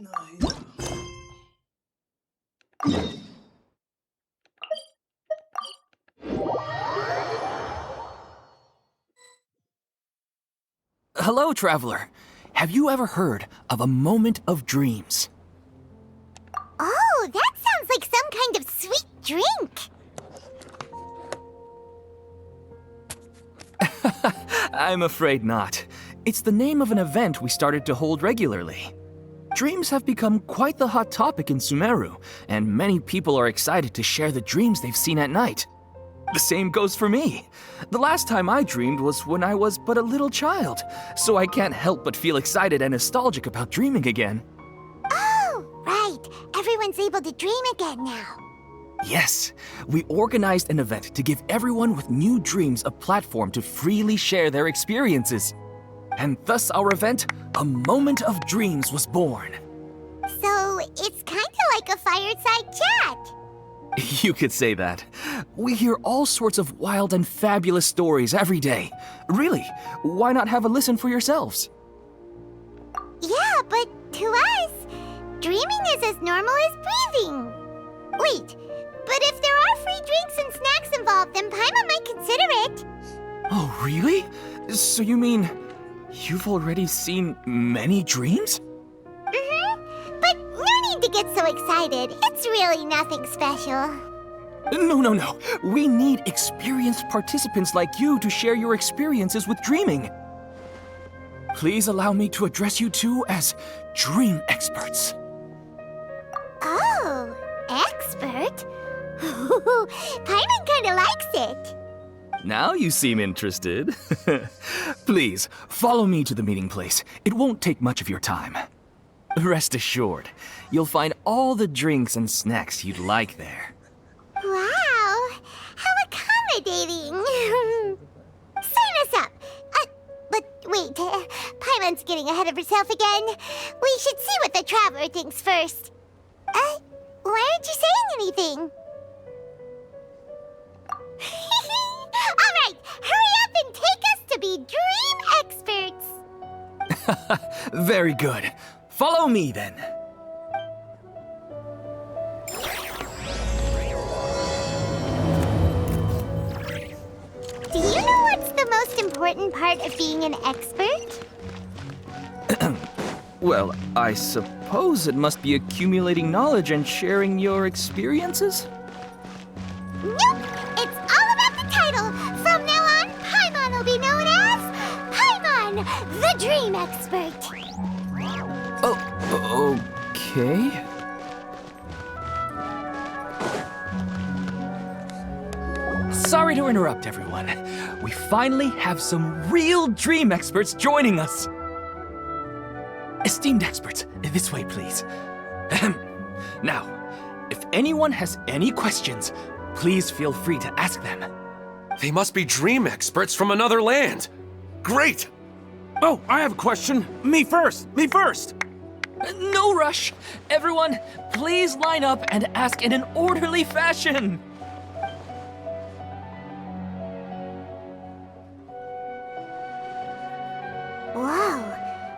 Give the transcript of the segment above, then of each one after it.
Nahida. Hello, traveler. Have you ever heard of a moment of dreams? Oh, that sounds like some kind of sweet drink. I'm afraid not. It's the name of an event we started to hold regularly. Dreams have become quite the hot topic in Sumeru, and many people are excited to share the dreams they've seen at night. The same goes for me. The last time I dreamed was when I was but a little child, so I can't help but feel excited and nostalgic about dreaming again. Oh, right. Everyone's able to dream again now. Yes, we organized an event to give everyone with new dreams a platform to freely share their experiences. And thus our event, A Moment of Dreams, was born. So, it's kind of like a fireside chat. You could say that. We hear all sorts of wild and fabulous stories every day. Really, why not have a listen for yourselves? Yeah, but to us, dreaming is as normal as breathing. Wait, but if there are free drinks and snacks involved, then Paimon might consider it. Oh, really? So you mean you've already seen many dreams? But no need to get so excited. It's really nothing special. No. We need experienced participants like you to share your experiences with dreaming. Please allow me to address you two as dream experts. Oh, expert? Paimon kinda likes it. Now you seem interested. Please, follow me to the meeting place. It won't take much of your time. Rest assured, you'll find all the drinks and snacks you'd like there. Wow, how accommodating. Sign us up. But wait, Paimon's getting ahead of herself again. We should see what the traveler thinks first. Why aren't you saying anything? All right, hurry up and take us to be dream experts. Very good. Follow me then. Do you know what's the most important part of being an expert? Well, I suppose it must be accumulating knowledge and sharing your experiences? Nope! It's all about the title! From now on, Paimon will be known as Paimon, the Dream Expert! Oh, okay. Sorry to interrupt, everyone. We finally have some real dream experts joining us. Esteemed experts, this way, please. Now, if anyone has any questions, please feel free to ask them. They must be dream experts from another land. Great! Oh, I have a question. Me first! No rush. Everyone, please line up and ask in an orderly fashion. Whoa,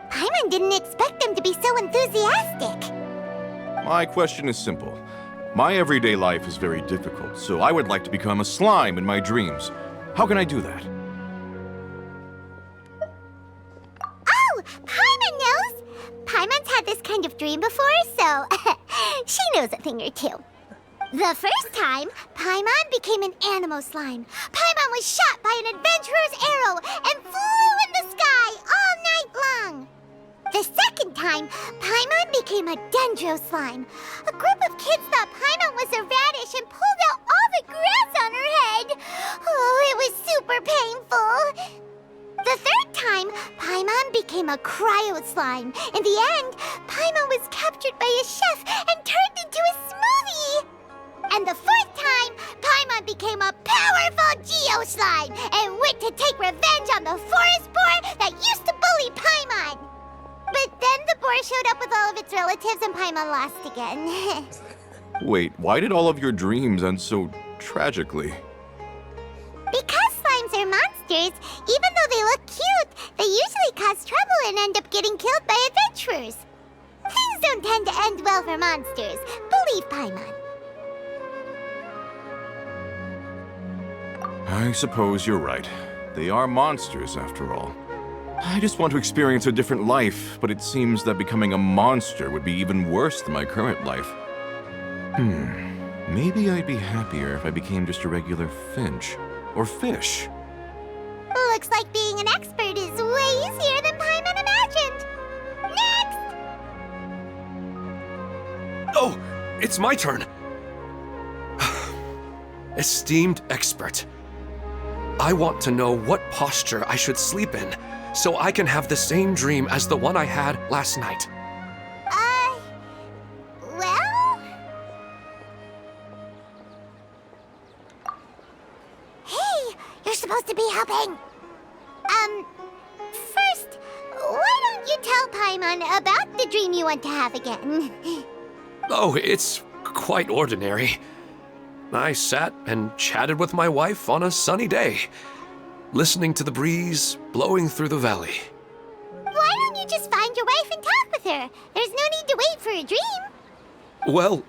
Paimon didn't expect them to be so enthusiastic. My question is simple. My everyday life is very difficult, so I would like to become a slime in my dreams. How can I do that? Oh, Paimon knows! Paimon's had this kind of dream before, so she knows a thing or two. The first time, Paimon became an animal slime. Paimon was shot by an adventurer's arrow and flew in the sky all night long. The second time, Paimon became a dendro slime. A group of kids thought Paimon was a radish and pulled out all the grass on her head. Oh, it was super painful. The third time, Paimon became a cryo slime. In the end, Paimon was captured by a chef and turned into a smoothie. And the fourth time, Paimon became a powerful geo slime and went to take revenge on the forest boar that used to bully Paimon. But then the boar showed up with all of its relatives and Paimon lost again. Wait, why did all of your dreams end so tragically? Because slimes are monsters, even though they look cute, they usually cause trouble and end up getting killed by adventurers. Things don't don't tend to end well for monsters. Believe Paimon. I suppose you're right. They are monsters, after all. I just want to experience a different life, but it seems that becoming a monster would be even worse than my current life. Maybe I'd be happier if I became just a regular finch. Or fish. Looks like being an expert is way easier than Paimon imagined. Next! Oh, it's my turn. Esteemed expert, I want to know what posture I should sleep in so I can have the same dream as the one I had last night. Well... Hey, you're supposed to be helping. First, why don't you tell Paimon about the dream you want to have again? Oh, it's quite ordinary. I sat and chatted with my wife on a sunny day, listening to the breeze blowing through the valley. Why don't you just find your wife and talk with her? There's no need to wait for a dream. Well,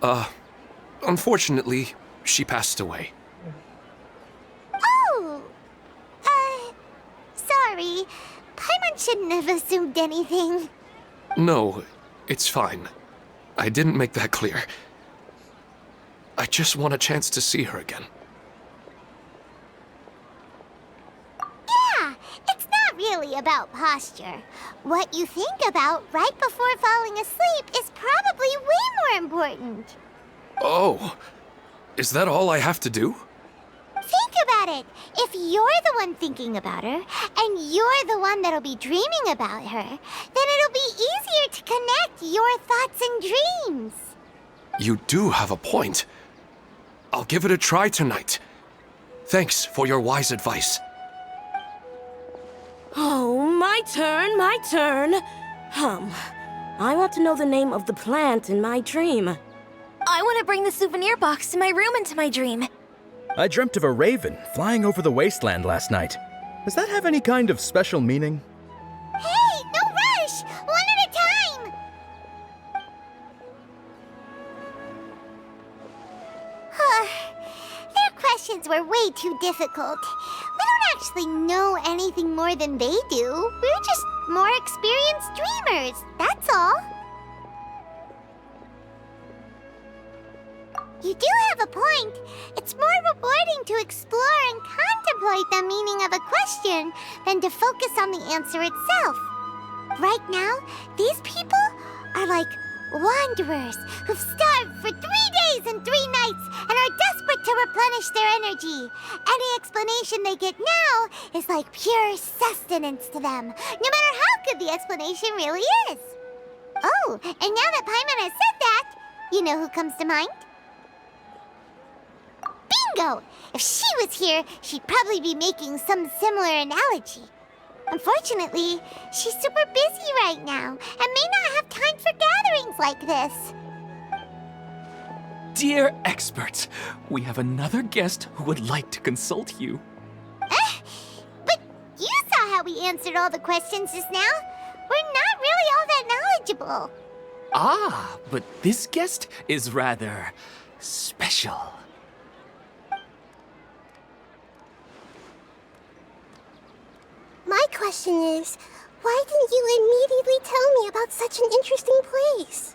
unfortunately, she passed away. Oh, sorry. Paimon shouldn't have assumed anything. No, it's fine. I didn't make that clear. I just want a chance to see her again. Yeah, it's not really about posture. What you think about right before falling asleep is probably way more important. Oh, is that all I have to do? Think about it. If you're the one thinking about her, and you're the one that'll be dreaming about her, then it'll be easier to connect your thoughts and dreams. You do have a point. I'll give it a try tonight. Thanks for your wise advice. Oh, my turn, my turn. I want to know the name of the plant in my dream. I want to bring the souvenir box to my room into my dream. I dreamt of a raven flying over the wasteland last night. Does that have any kind of special meaning? Hey, no rush! One at a time! Their questions were way too difficult. We don't actually know anything more than they do. We're just more experienced dreamers, that's all. You do have a point. It's more rewarding to explore and contemplate the meaning of a question than to focus on the answer itself. Right now, these people are like wanderers who've starved for 3 days and 3 nights and are desperate to replenish their energy. Any explanation they get now is like pure sustenance to them, no matter how good the explanation really is. Oh, and now that Paimon has said that, you know who comes to mind? Bingo! If she was here, she'd probably be making some similar analogy. Unfortunately, she's super busy right now and may not have time for gatherings like this. Dear experts, we have another guest who would like to consult you. But you saw how we answered all the questions just now. We're not really all that knowledgeable. Ah, but this guest is rather special. My question is, why didn't you immediately tell me about such an interesting place?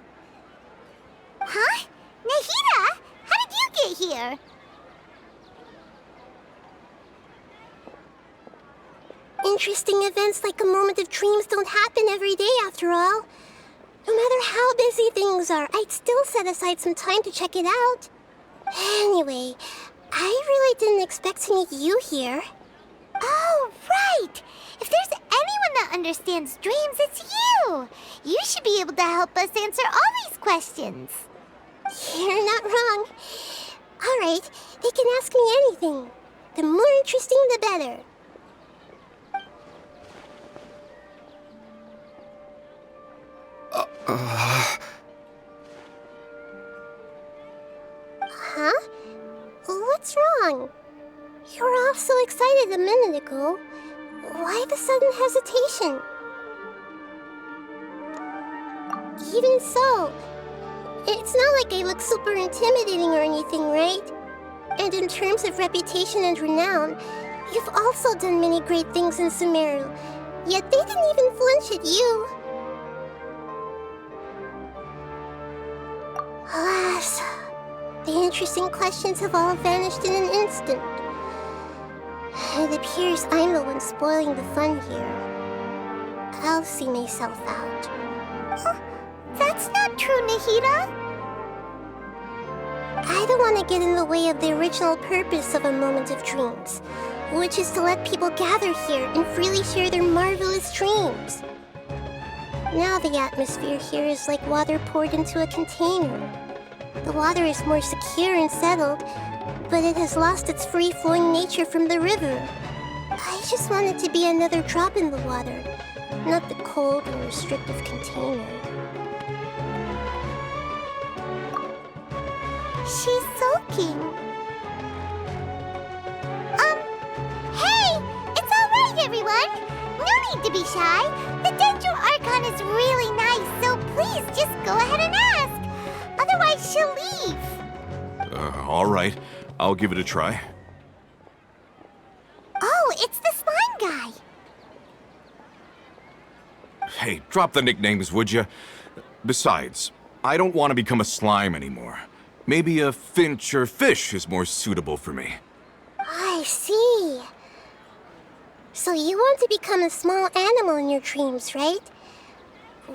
Huh? Nahida, how did you get here? Interesting events like a moment of dreams don't happen every day, after all. No matter how busy things are, I'd still set aside some time to check it out. Anyway, I really didn't expect to meet you here. Oh, right! If there's anyone that understands dreams, it's you! You should be able to help us answer all these questions. You're not wrong. All right, they can ask me anything. The more interesting, the better. Huh? What's wrong? You were all so excited a minute ago. Why the sudden hesitation? even so, it's not like I look super intimidating or anything, right? And in terms of reputation and renown, you've also done many great things in Sumeru, yet they didn't even flinch at you. Alas, the interesting questions have all vanished in an instant. It appears I'm the one spoiling the fun here. I'll see myself out. That's not true, Nahida. I don't want to get in the way of the original purpose of a Moment of Dreams, which is to let people gather here and freely share their marvelous dreams. Now the atmosphere here is like water poured into a container. The water is more secure and settled, but it has lost its free-flowing nature from the river. I just want it to be another drop in the water, not the cold and restrictive container. She's soaking. Hey! It's alright, everyone! No need to be shy. The Dendro Archon is really nice, so please just go ahead and ask. Otherwise, she'll leave. All right. I'll give it a try. Oh, it's the slime guy. Hey, drop the nicknames, would you? Besides, I don't want to become a slime anymore. Maybe a finch or fish is more suitable for me. I see. So you want to become a small animal in your dreams, right?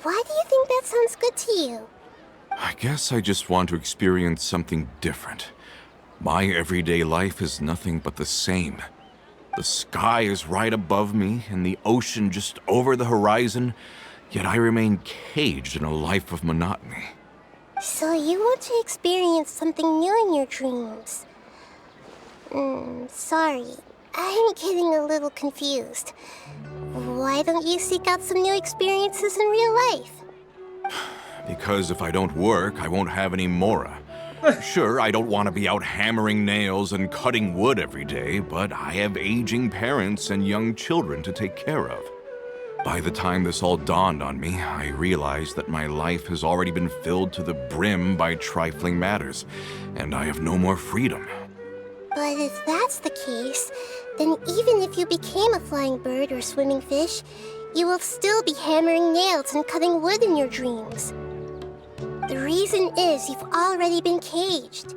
Why do you think that sounds good to you? I guess I just want to experience something different. My everyday life is nothing but the same. The sky is right above me and the ocean just over the horizon, yet I remain caged in a life of monotony. So you want to experience something new in your dreams? Sorry. I'm getting a little confused. Why don't you seek out some new experiences in real life? Because if I don't work, I won't have any Mora. Sure, I don't want to be out hammering nails and cutting wood every day, but I have aging parents and young children to take care of. By the time this all dawned on me, I realized that my life has already been filled to the brim by trifling matters, and I have no more freedom. But if that's the case, then even if you became a flying bird or swimming fish, you will still be hammering nails and cutting wood in your dreams. The reason is you've already been caged.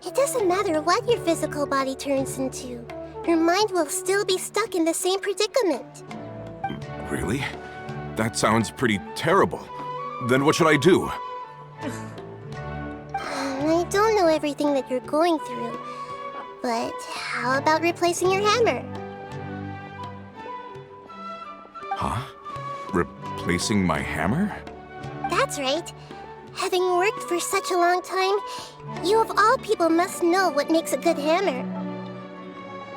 It doesn't matter what your physical body turns into. Your mind will still be stuck in the same predicament. Really? That sounds pretty terrible. Then what should I do? I don't know everything that you're going through, but how about replacing your hammer? Huh? Replacing my hammer? That's right. Having worked for such a long time, you of all people must know what makes a good hammer.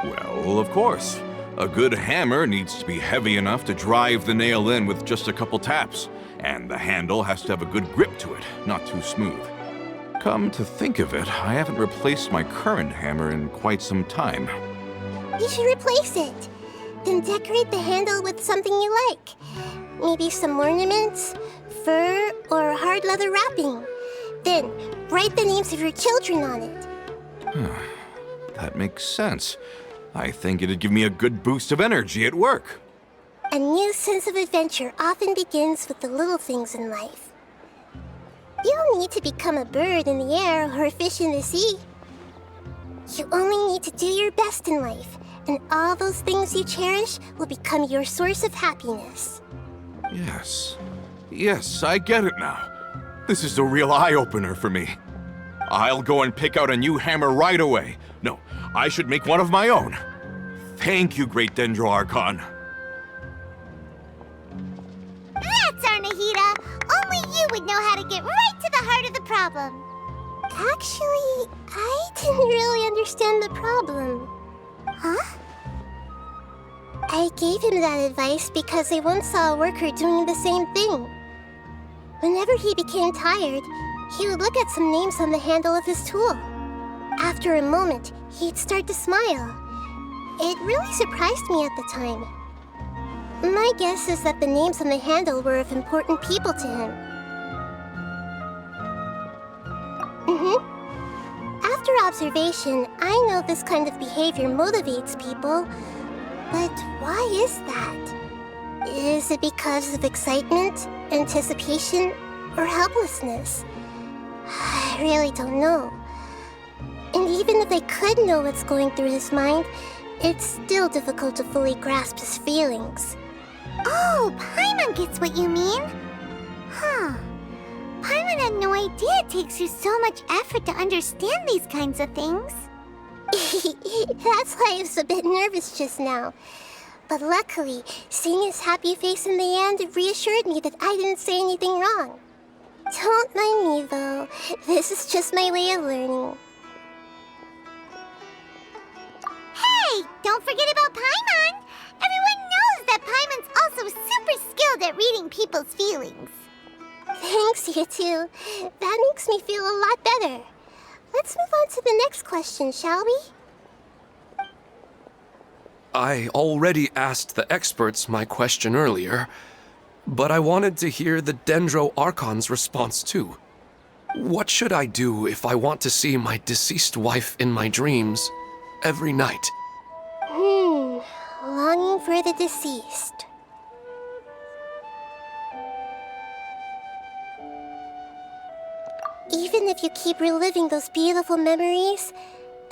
Well, of course. A good hammer needs to be heavy enough to drive the nail in with just a couple taps, and the handle has to have a good grip to it, not too smooth. Come to think of it, I haven't replaced my current hammer in quite some time. You should replace it. Then decorate the handle with something you like. Maybe some ornaments, fur, or hard leather wrapping. Then, write the names of your children on it. That makes sense. I think it'd give me a good boost of energy at work. A new sense of adventure often begins with the little things in life. You don't need to become a bird in the air or a fish in the sea. You only need to do your best in life, and all those things you cherish will become your source of happiness. Yes, I get it now. This is a real eye-opener for me. I'll go and pick out a new hammer right away. No, I should make one of my own. Thank you, Great Dendro Archon. That's our Nahida! Only you would know how to get right to the heart of the problem. Actually, I didn't really understand the problem. Huh? I gave him that advice because I once saw a worker doing the same thing. Whenever he became tired, he would look at some names on the handle of his tool. After a moment, he'd start to smile. It really surprised me at the time. My guess is that the names on the handle were of important people to him. After observation, I know this kind of behavior motivates people. But why is that? Is it because of excitement, anticipation, or helplessness? I really don't know. And even if I could know what's going through his mind, it's still difficult to fully grasp his feelings. Oh, Paimon gets what you mean. Huh. Paimon had no idea it takes you so much effort to understand these kinds of things. That's why I was a bit nervous just now. But luckily, seeing his happy face in the end reassured me that I didn't say anything wrong. Don't mind me, though. This is just my way of learning. Hey, don't forget about Paimon! Everyone knows that Paimon's also super skilled at reading people's feelings. Thanks, you two. That makes me feel a lot better. Let's move on to the next question, shall we? I already asked the experts my question earlier, but I wanted to hear the Dendro Archon's response too. What should I do if I want to see my deceased wife in my dreams every night? Longing for the deceased. Even if you keep reliving those beautiful memories,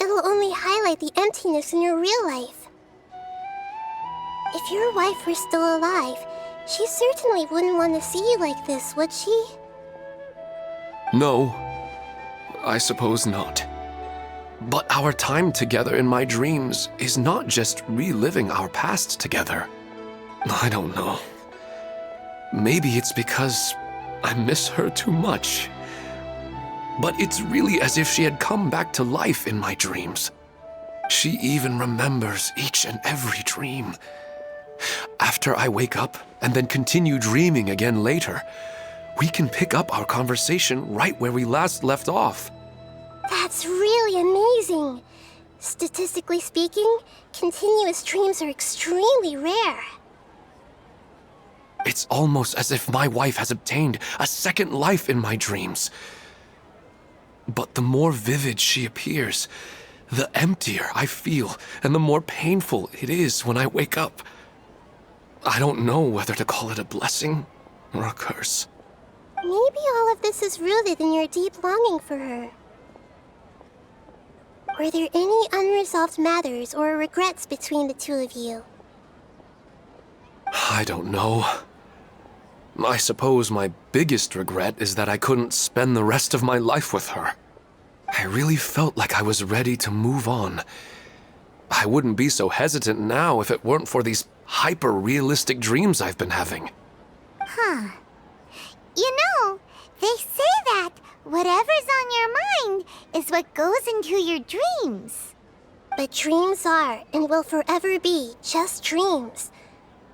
it'll only highlight the emptiness in your real life. If your wife were still alive, she certainly wouldn't want to see you like this, would she? No, I suppose not. But our time together in my dreams is not just reliving our past together. I don't know. Maybe it's because I miss her too much. But it's really as if she had come back to life in my dreams. She even remembers each and every dream. After I wake up and then continue dreaming again later, we can pick up our conversation right where we last left off. That's really amazing. Statistically speaking, continuous dreams are extremely rare. It's almost as if my wife has obtained a second life in my dreams. But the more vivid she appears, the emptier I feel, and the more painful it is when I wake up. I don't know whether to call it a blessing or a curse. Maybe all of this is rooted in your deep longing for her. Were there any unresolved matters or regrets between the two of you? I don't know. I suppose my biggest regret is that I couldn't spend the rest of my life with her. I really felt like I was ready to move on. I wouldn't be so hesitant now if it weren't for these hyper-realistic dreams I've been having. Huh. You know, they say that whatever's on your mind is what goes into your dreams. But dreams are, and will forever be, just dreams.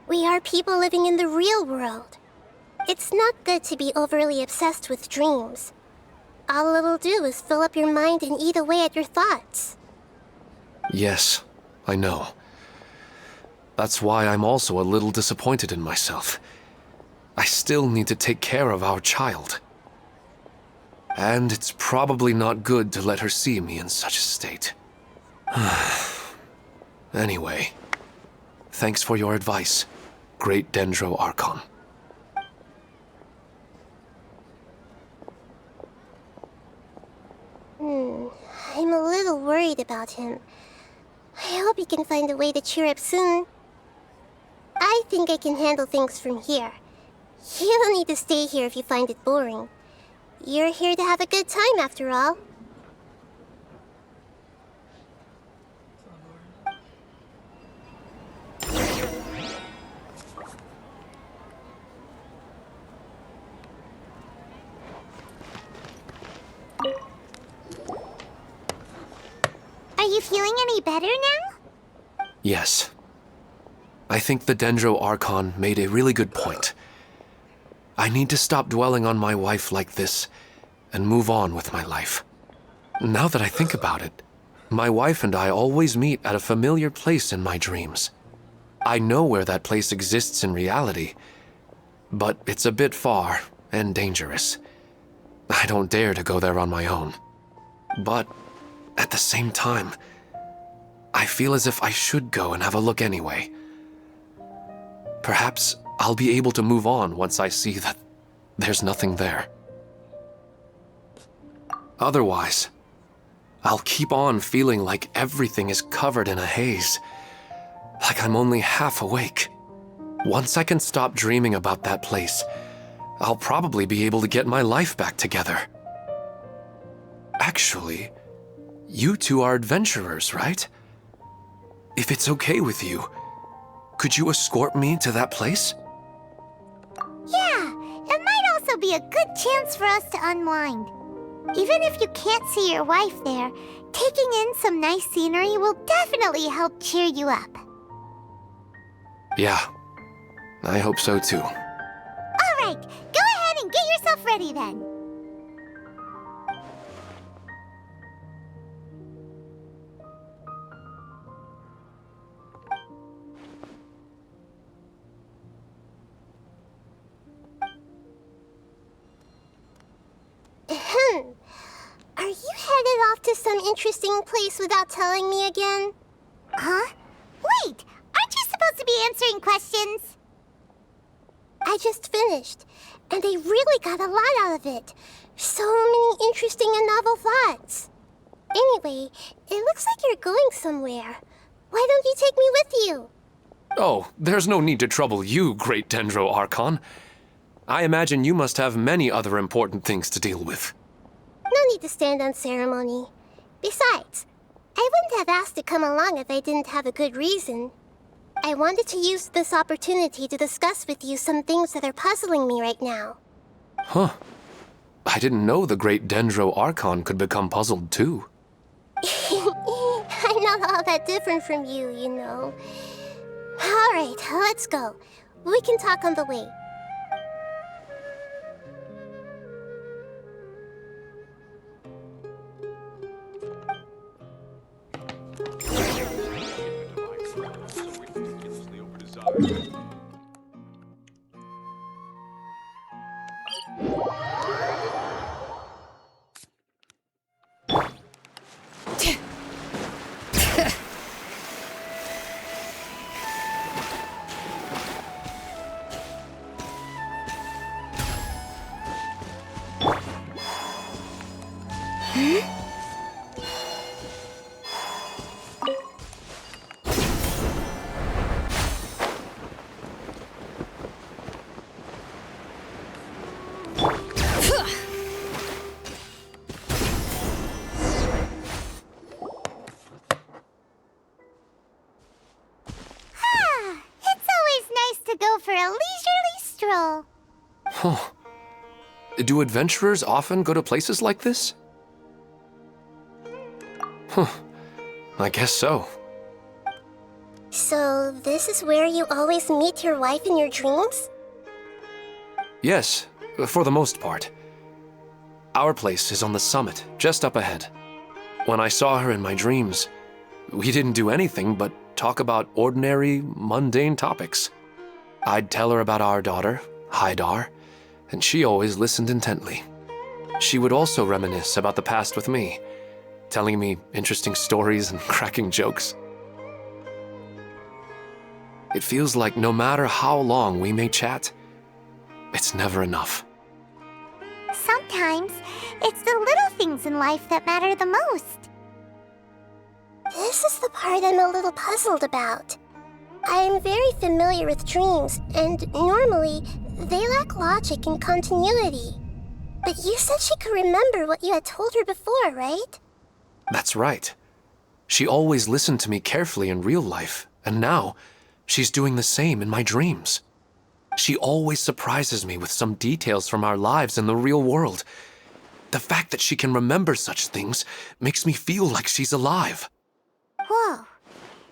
We are people living in the real world. It's not good to be overly obsessed with dreams. All it'll do is fill up your mind and eat away at your thoughts. Yes, I know. That's why I'm also a little disappointed in myself. I still need to take care of our child. And it's probably not good to let her see me in such a state. Anyway, thanks for your advice, Great Dendro Archon. I'm a little worried about him. I hope he can find a way to cheer up soon. I think I can handle things from here. You don't need to stay here if you find it boring. You're here to have a good time, after all. Are you feeling any better now? Yes. I think the Dendro Archon made a really good point. I need to stop dwelling on my wife like this and move on with my life. Now that I think about it, my wife and I always meet at a familiar place in my dreams. I know where that place exists in reality, but it's a bit far and dangerous. I don't dare to go there on my own. But at the same time, I feel as if I should go and have a look anyway. Perhaps I'll be able to move on once I see that there's nothing there. Otherwise, I'll keep on feeling like everything is covered in a haze, like I'm only half awake. Once I can stop dreaming about that place, I'll probably be able to get my life back together. Actually, you two are adventurers, right? If it's okay with you, could you escort me to that place? Yeah, it might also be a good chance for us to unwind. Even if you can't see your wife there, taking in some nice scenery will definitely help cheer you up. Yeah, I hope so too. All right, go ahead and get yourself ready then. Are you headed off to some interesting place without telling me again? Huh? Wait, aren't you supposed to be answering questions? I just finished, and I really got a lot out of it. So many interesting and novel thoughts. Anyway, it looks like you're going somewhere. Why don't you take me with you? Oh, there's no need to trouble you, Great Dendro Archon. I imagine you must have many other important things to deal with. No need to stand on ceremony. Besides, I wouldn't have asked to come along if I didn't have a good reason. I wanted to use this opportunity to discuss with you some things that are puzzling me right now. Huh. I didn't know the Great Dendro Archon could become puzzled too. I'm not all that different from you, you know. All right, let's go. We can talk on the way. For a leisurely stroll. Huh. Do adventurers often go to places like this? Huh. I guess so. So, this is where you always meet your wife in your dreams? Yes, for the most part. Our place is on the summit, just up ahead. When I saw her in my dreams, we didn't do anything but talk about ordinary, mundane topics. I'd tell her about our daughter, Haidar, and she always listened intently. She would also reminisce about the past with me, telling me interesting stories and cracking jokes. It feels like no matter how long we may chat, it's never enough. Sometimes, it's the little things in life that matter the most. This is the part I'm a little puzzled about. I am very familiar with dreams, and normally, they lack logic and continuity. But you said she could remember what you had told her before, right? That's right. She always listened to me carefully in real life, and now, she's doing the same in my dreams. She always surprises me with some details from our lives in the real world. The fact that she can remember such things makes me feel like she's alive. Whoa,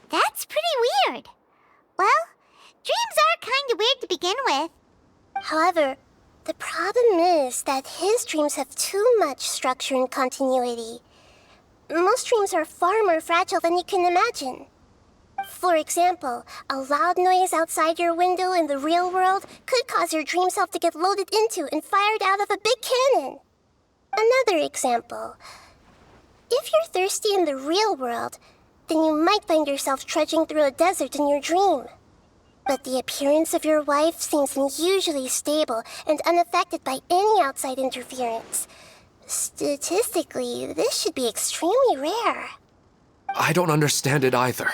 that's pretty weird. Well, dreams are kind of weird to begin with. However, the problem is that his dreams have too much structure and continuity. Most dreams are far more fragile than you can imagine. For example, a loud noise outside your window in the real world could cause your dream self to get loaded into and fired out of a big cannon. Another example. If you're thirsty in the real world, then you might find yourself trudging through a desert in your dream. But the appearance of your wife seems unusually stable and unaffected by any outside interference. Statistically, this should be extremely rare. I don't understand it either.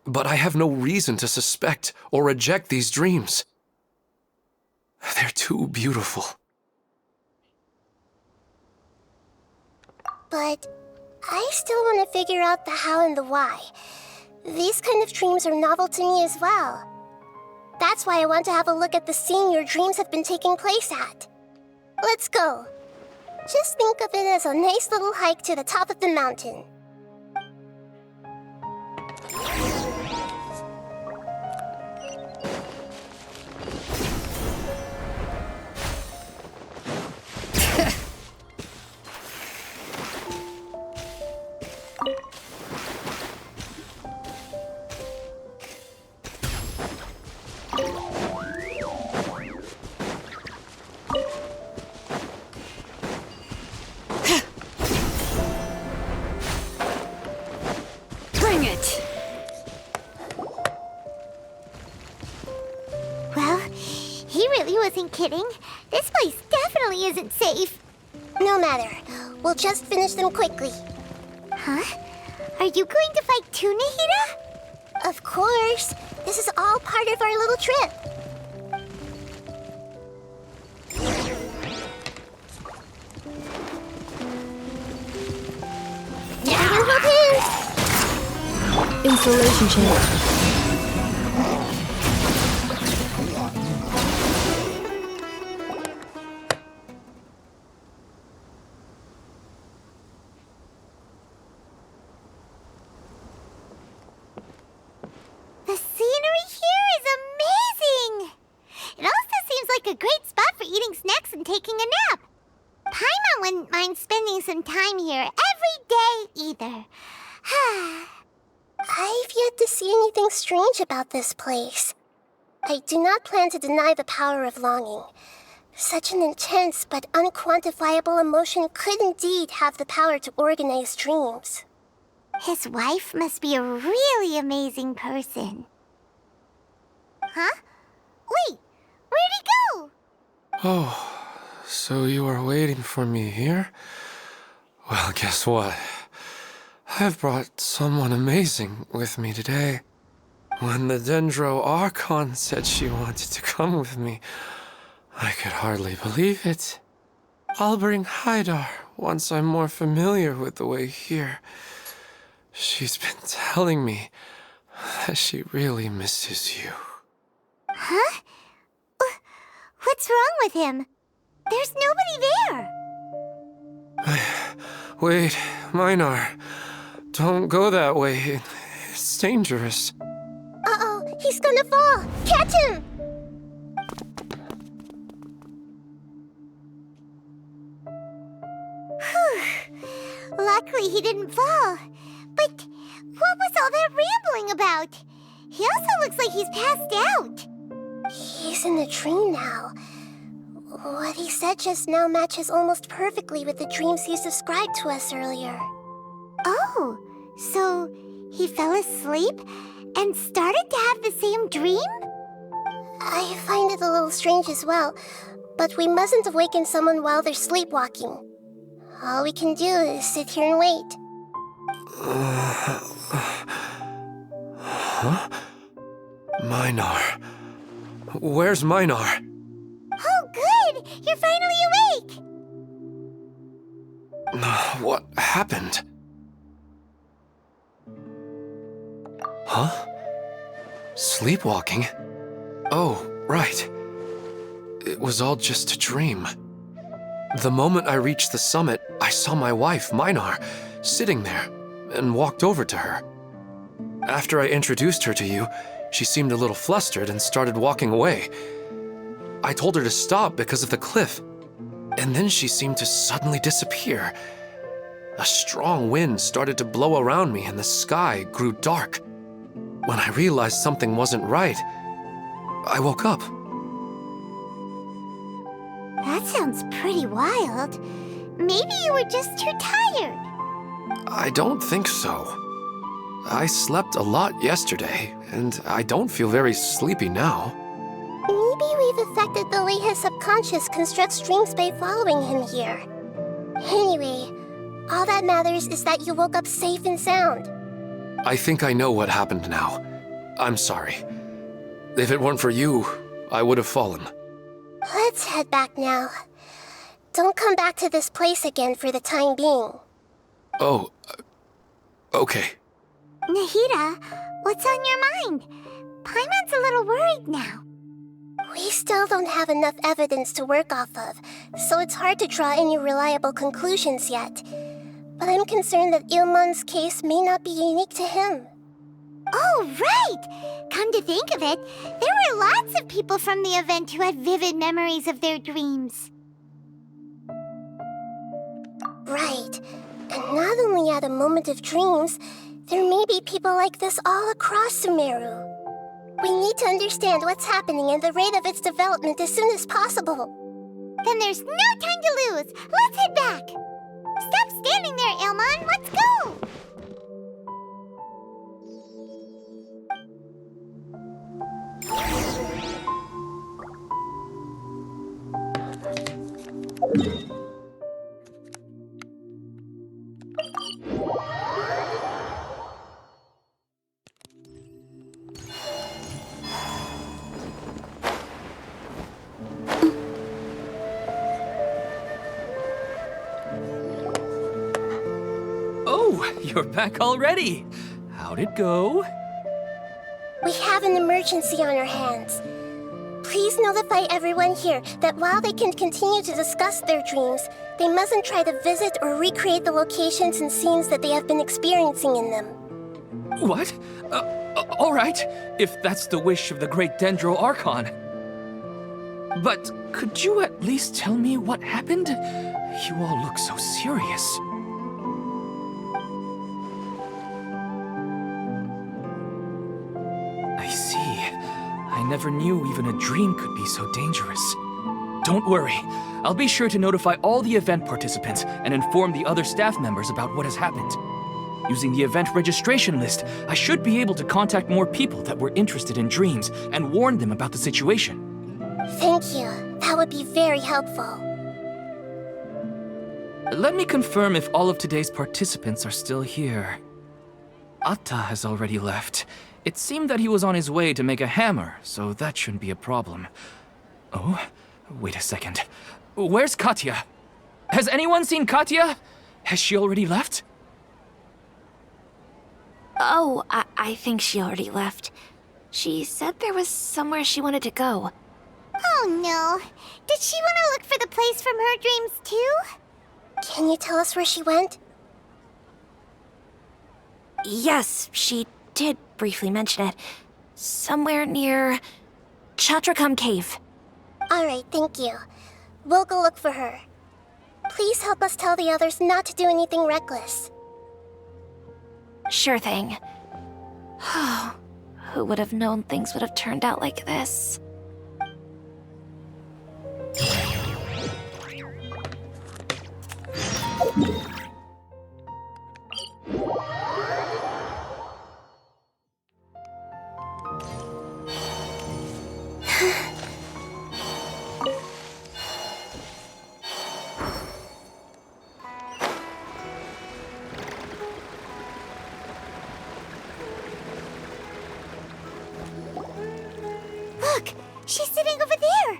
But I have no reason to suspect or reject these dreams. They're too beautiful. But I still want to figure out the how and the why. These kind of dreams are novel to me as well. That's why I want to have a look at the scene your dreams have been taking place at. Let's go. Just think of it as a nice little hike to the top of the mountain. Bring it! Well, he really wasn't kidding. This place definitely isn't safe. No matter. We'll just finish them quickly. Huh? Are you going to fight too, Nahida? Of course. This is all part of our little trip. Installation check. The scenery here is amazing! It also seems like a great spot for eating snacks and taking a nap. Paimon wouldn't mind spending some time here every day either. I've yet to see anything strange about this place. I do not plan to deny the power of longing. Such an intense but unquantifiable emotion could indeed have the power to organize dreams. His wife must be a really amazing person. Huh? Wait, where'd he go? Oh, so you are waiting for me here? Well, guess what? I've brought someone amazing with me today. When the Dendro Archon said she wanted to come with me, I could hardly believe it. I'll bring Haidar once I'm more familiar with the way here. She's been telling me that she really misses you. Huh? What's wrong with him? There's nobody there. Wait, Minar. Don't go that way. It's dangerous. Uh-oh, he's gonna fall. Catch him! Whew. Luckily he didn't fall. But what was all that rambling about? He also looks like he's passed out. He's in a dream now. What he said just now matches almost perfectly with the dreams he's described to us earlier. Oh, so he fell asleep and started to have the same dream? I find it a little strange as well, but we mustn't awaken someone while they're sleepwalking. All we can do is sit here and wait. Huh? Minar. Where's Minar? Oh, good! You're finally awake! What happened? Huh? Sleepwalking? Oh, right. It was all just a dream. The moment I reached the summit, I saw my wife, Minar, sitting there, and walked over to her. After I introduced her to you, she seemed a little flustered and started walking away. I told her to stop because of the cliff, and then she seemed to suddenly disappear. A strong wind started to blow around me and the sky grew dark. When I realized something wasn't right, I woke up. That sounds pretty wild. Maybe you were just too tired. I don't think so. I slept a lot yesterday, and I don't feel very sleepy now. Maybe we've affected the way his subconscious constructs dreams by following him here. Anyway, all that matters is that you woke up safe and sound. I think I know what happened now. I'm sorry. If it weren't for you, I would have fallen. Let's head back now. Don't come back to this place again for the time being. Oh, okay. Nahida, what's on your mind? Paimon's a little worried now. We still don't have enough evidence to work off of, so it's hard to draw any reliable conclusions yet. But I'm concerned that Ilmon's case may not be unique to him. Oh, right! Come to think of it, there were lots of people from the event who had vivid memories of their dreams. Right. And not only at a moment of dreams, there may be people like this all across Sumeru. We need to understand what's happening and the rate of its development as soon as possible. Then there's no time to lose. Let's head back. Stop standing there, Ilmon. Let's go. Oh, you're back already. How'd it go? We have an emergency on our hands. Please notify everyone here that while they can continue to discuss their dreams, they mustn't try to visit or recreate the locations and scenes that they have been experiencing in them. What? All right, if that's the wish of the great Dendro Archon. But could you at least tell me what happened? You all look so serious. I see. I never knew even a dream could be so dangerous. Don't worry. I'll be sure to notify all the event participants and inform the other staff members about what has happened. Using the event registration list, I should be able to contact more people that were interested in dreams and warn them about the situation. Thank you. That would be very helpful. Let me confirm if all of today's participants are still here. Atta has already left. It seemed that he was on his way to make a hammer, so that shouldn't be a problem. Oh, wait a second. Where's Katya? Has anyone seen Katya? Has she already left? Oh, I think she already left. She said there was somewhere she wanted to go. Oh no. Did she want to look for the place from her dreams too? Can you tell us where she went? Yes, she did briefly mention it. Somewhere near Chatrakam Cave. Alright, thank you. We'll go look for her. Please help us tell the others not to do anything reckless. Sure thing. Who would have known things would have turned out like this? Look! She's sitting over there!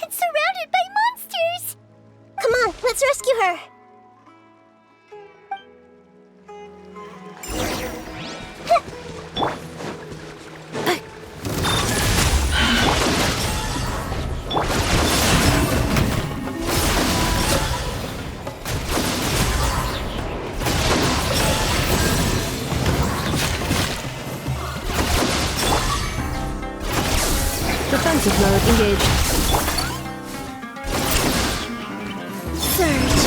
And surrounded by monsters! Come on, let's rescue her! Defensive mode engaged. Surge.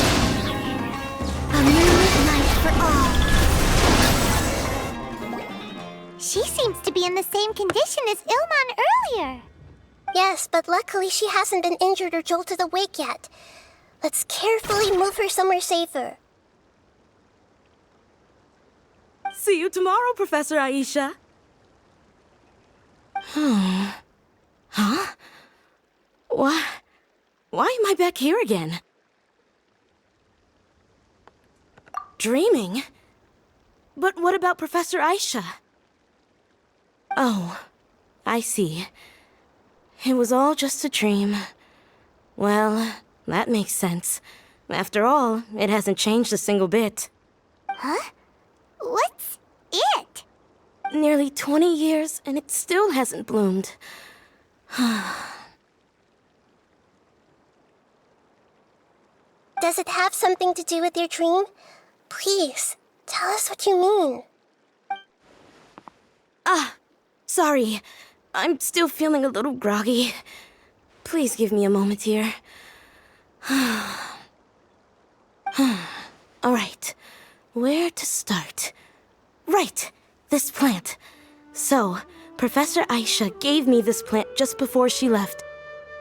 A moonlit night for all. She seems to be in the same condition as Ilmon earlier. Yes, but luckily she hasn't been injured or jolted awake yet. Let's carefully move her somewhere safer. See you tomorrow, Professor Aisha. Huh? Why am I back here again? Dreaming? But what about Professor Aisha? Oh, I see. It was all just a dream. Well, that makes sense. After all, it hasn't changed a single bit. Huh? What's it? Nearly 20 years, and it still hasn't bloomed. Does it have something to do with your dream? Please, tell us what you mean. Sorry. I'm still feeling a little groggy. Please give me a moment here. Alright, where to start? Right, this plant. So, Professor Aisha gave me this plant just before she left.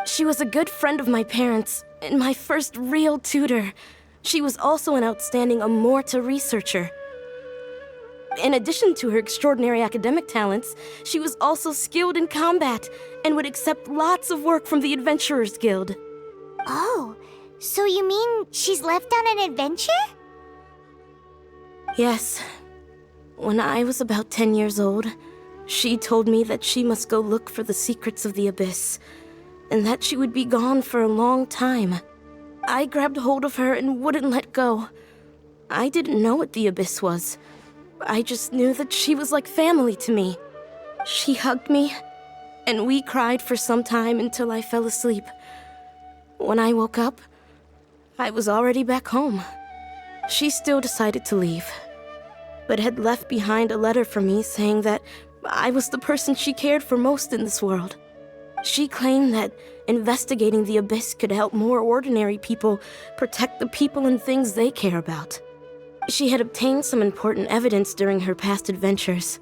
She was a good friend of my parents, and my first real tutor. She was also an outstanding Amorta researcher. In addition to her extraordinary academic talents, she was also skilled in combat and would accept lots of work from the Adventurers Guild. Oh, so you mean she's left on an adventure? Yes. When I was about 10 years old, she told me that she must go look for the secrets of the Abyss, and that she would be gone for a long time. I grabbed hold of her and wouldn't let go. I didn't know what the Abyss was. I just knew that she was like family to me. She hugged me, and we cried for some time until I fell asleep. When I woke up, I was already back home. She still decided to leave, but had left behind a letter for me saying that I was the person she cared for most in this world. She claimed that investigating the Abyss could help more ordinary people protect the people and things they care about. She had obtained some important evidence during her past adventures.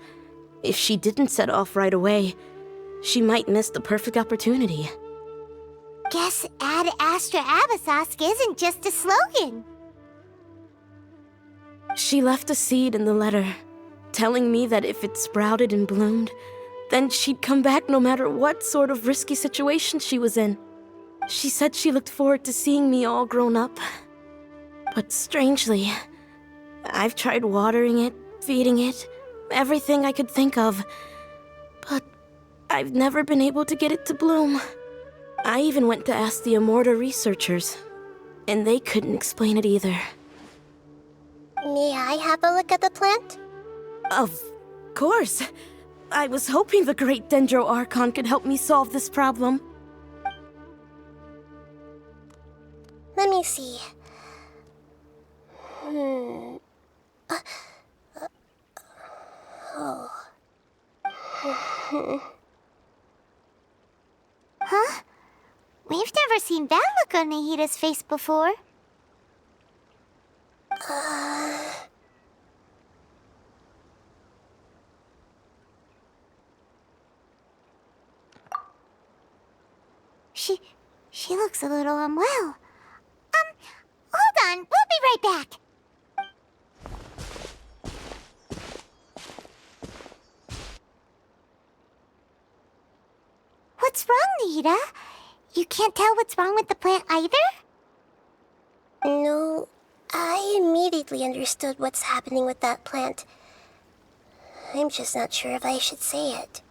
If she didn't set off right away, she might miss the perfect opportunity. Guess Ad Astra Abyssosque isn't just a slogan. She left a seed in the letter, telling me that if it sprouted and bloomed, then she'd come back no matter what sort of risky situation she was in. She said she looked forward to seeing me all grown up. But strangely, I've tried watering it, feeding it, everything I could think of. But I've never been able to get it to bloom. I even went to ask the Amorta researchers, and they couldn't explain it either. May I have a look at the plant? Of course. I was hoping the great Dendro Archon could help me solve this problem. Let me see. Huh? We've never seen that look on Nahida's face before. She looks a little unwell. Hold on, we'll be right back. What's wrong, Nahida? You can't tell what's wrong with the plant either? No, I immediately understood what's happening with that plant. I'm just not sure if I should say it.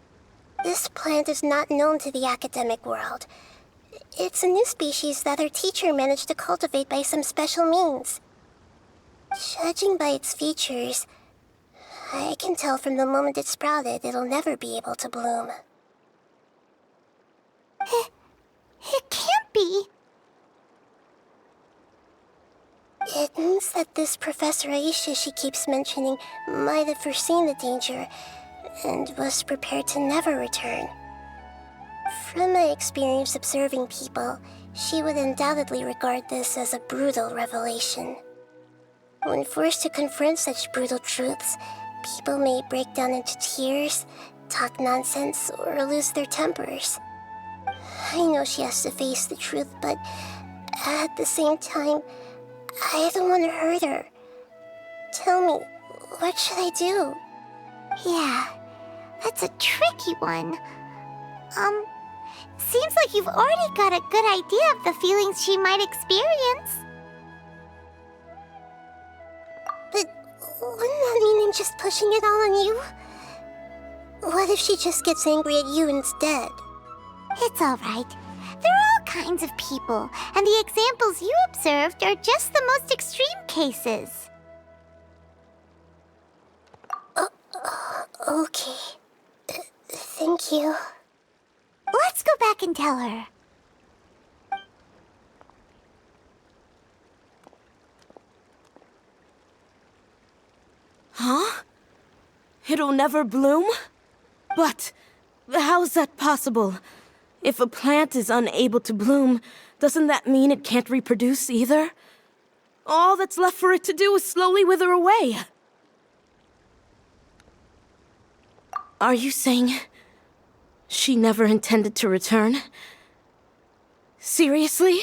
This plant is not known to the academic world. It's a new species that our teacher managed to cultivate by some special means. Judging by its features, I can tell from the moment it sprouted it'll never be able to bloom. It can't be. It means that this Professor Aisha she keeps mentioning might have foreseen the danger and was prepared to never return. From my experience observing people, she would undoubtedly regard this as a brutal revelation. When forced to confront such brutal truths, people may break down into tears, talk nonsense, or lose their tempers. I know she has to face the truth, but at the same time, I don't want to hurt her. Tell me, what should I do? Yeah, that's a tricky one. Seems like you've already got a good idea of the feelings she might experience. But wouldn't that mean I'm just pushing it all on you? What if she just gets angry at you instead? It's alright. There are all kinds of people, and the examples you observed are just the most extreme cases. Okay. Thank you. Let's go back and tell her. Huh? It'll never bloom? But how's that possible? If a plant is unable to bloom, doesn't that mean it can't reproduce either? All that's left for it to do is slowly wither away. Are you saying she never intended to return? Seriously?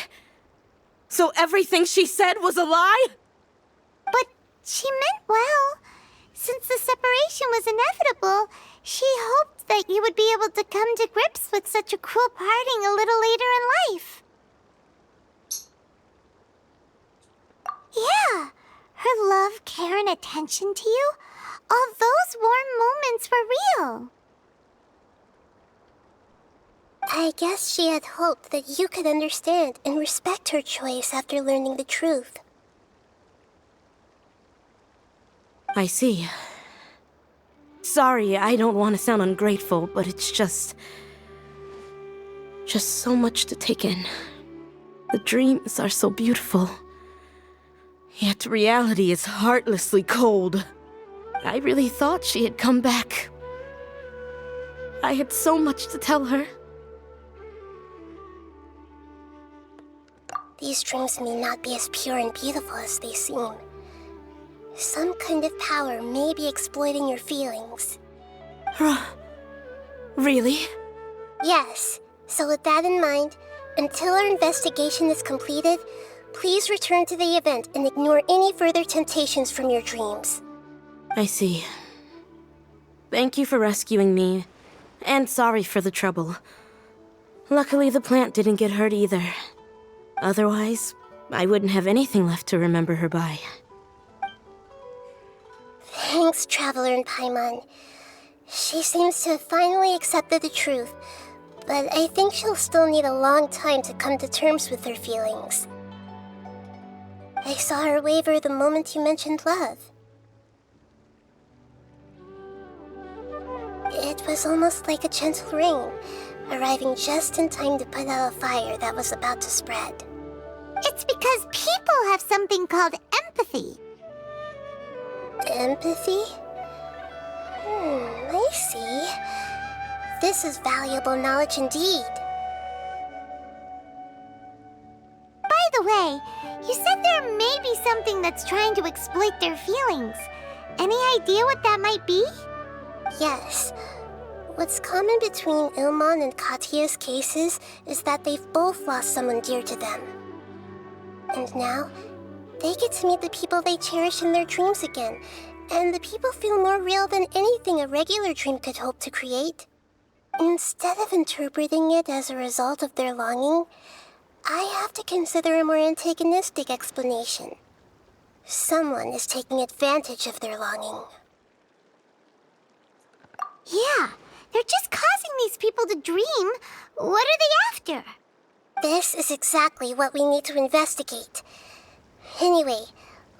So everything she said was a lie? But she meant well. Since the separation was inevitable, she hoped that you would be able to come to grips with such a cruel parting a little later in life. Yeah, her love, care, and attention to you, all those warm moments were real. I guess she had hoped that you could understand and respect her choice after learning the truth. I see. Sorry, I don't want to sound ungrateful, but it's just so much to take in. The dreams are so beautiful. Yet reality is heartlessly cold. I really thought she had come back. I had so much to tell her. These dreams may not be as pure and beautiful as they seem. Some kind of power may be exploiting your feelings. Really? Yes. So with that in mind, until our investigation is completed, please return to the event and ignore any further temptations from your dreams. I see. Thank you for rescuing me, and sorry for the trouble. Luckily, the plant didn't get hurt either. Otherwise, I wouldn't have anything left to remember her by. Thanks, Traveler and Paimon. She seems to have finally accepted the truth, but I think she'll still need a long time to come to terms with her feelings. I saw her waver the moment you mentioned love. It was almost like a gentle rain, arriving just in time to put out a fire that was about to spread. It's because people have something called empathy. Empathy? I see. This is valuable knowledge indeed. By the way, you said there may be something that's trying to exploit their feelings. Any idea what that might be? Yes. What's common between Ilmon and Katya's cases is that they've both lost someone dear to them. And now, they get to meet the people they cherish in their dreams again, and the people feel more real than anything a regular dream could hope to create. Instead of interpreting it as a result of their longing, I have to consider a more antagonistic explanation. Someone is taking advantage of their longing. Yeah, they're just causing these people to dream. What are they after? This is exactly what we need to investigate. Anyway,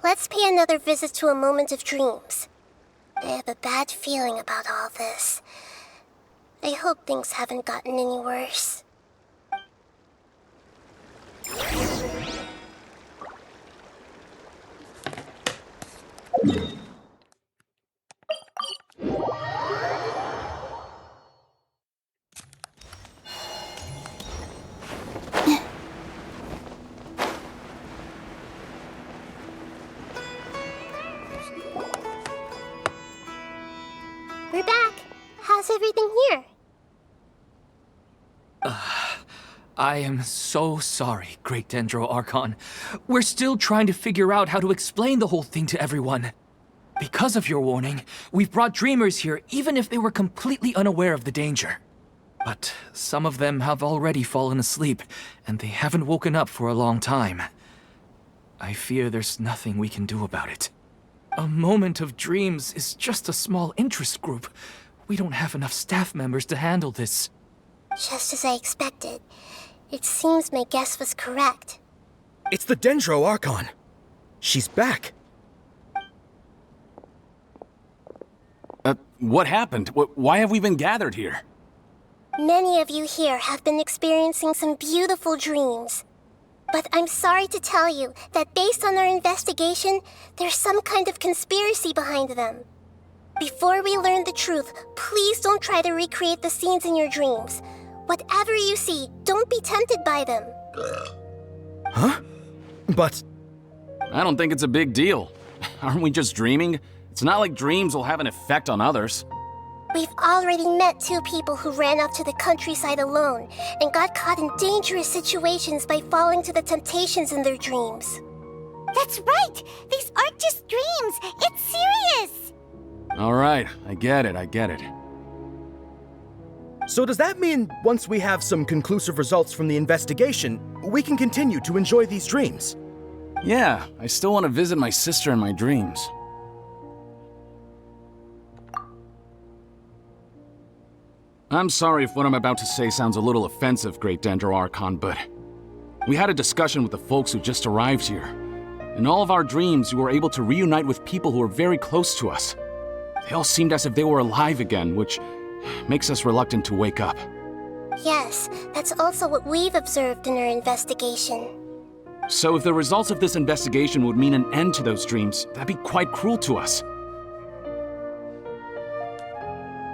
let's pay another visit to a moment of dreams. I have a bad feeling about all this. I hope things haven't gotten any worse. We're back. How's everything here? I am so sorry, Great Dendro Archon. We're still trying to figure out how to explain the whole thing to everyone. Because of your warning, we've brought dreamers here even if they were completely unaware of the danger. But some of them have already fallen asleep, and they haven't woken up for a long time. I fear there's nothing we can do about it. A moment of dreams is just a small interest group. We don't have enough staff members to handle this. Just as I expected. It seems my guess was correct. It's the Dendro Archon. She's back. What happened? Why have we been gathered here? Many of you here have been experiencing some beautiful dreams. But I'm sorry to tell you that based on our investigation, there's some kind of conspiracy behind them. Before we learn the truth, please don't try to recreate the scenes in your dreams. Whatever you see, don't be tempted by them. Huh? But... I don't think it's a big deal. Aren't we just dreaming? It's not like dreams will have an effect on others. We've already met 2 people who ran off to the countryside alone and got caught in dangerous situations by falling to the temptations in their dreams. That's right! These aren't just dreams! It's serious! All right, I get it. so does that mean once we have some conclusive results from the investigation, we can continue to enjoy these dreams? Yeah, I still want to visit my sister in my dreams. I'm sorry if what I'm about to say sounds a little offensive, Great Dendro Archon, but we had a discussion with the folks who just arrived here. In all of our dreams, we were able to reunite with people who were very close to us. They all seemed as if they were alive again, which makes us reluctant to wake up. Yes, that's also what we've observed in our investigation. So if the results of this investigation would mean an end to those dreams, that'd be quite cruel to us.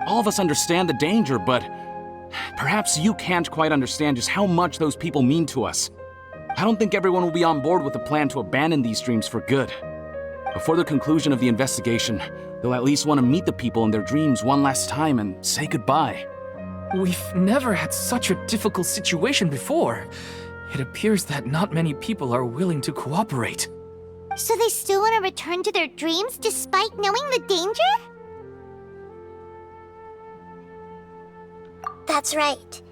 All of us understand the danger, but perhaps you can't quite understand just how much those people mean to us. I don't think everyone will be on board with the plan to abandon these dreams for good. Before the conclusion of the investigation, they'll at least want to meet the people in their dreams one last time and say goodbye. We've never had such a difficult situation before. It appears that not many people are willing to cooperate. So they still want to return to their dreams despite knowing the danger? That's right.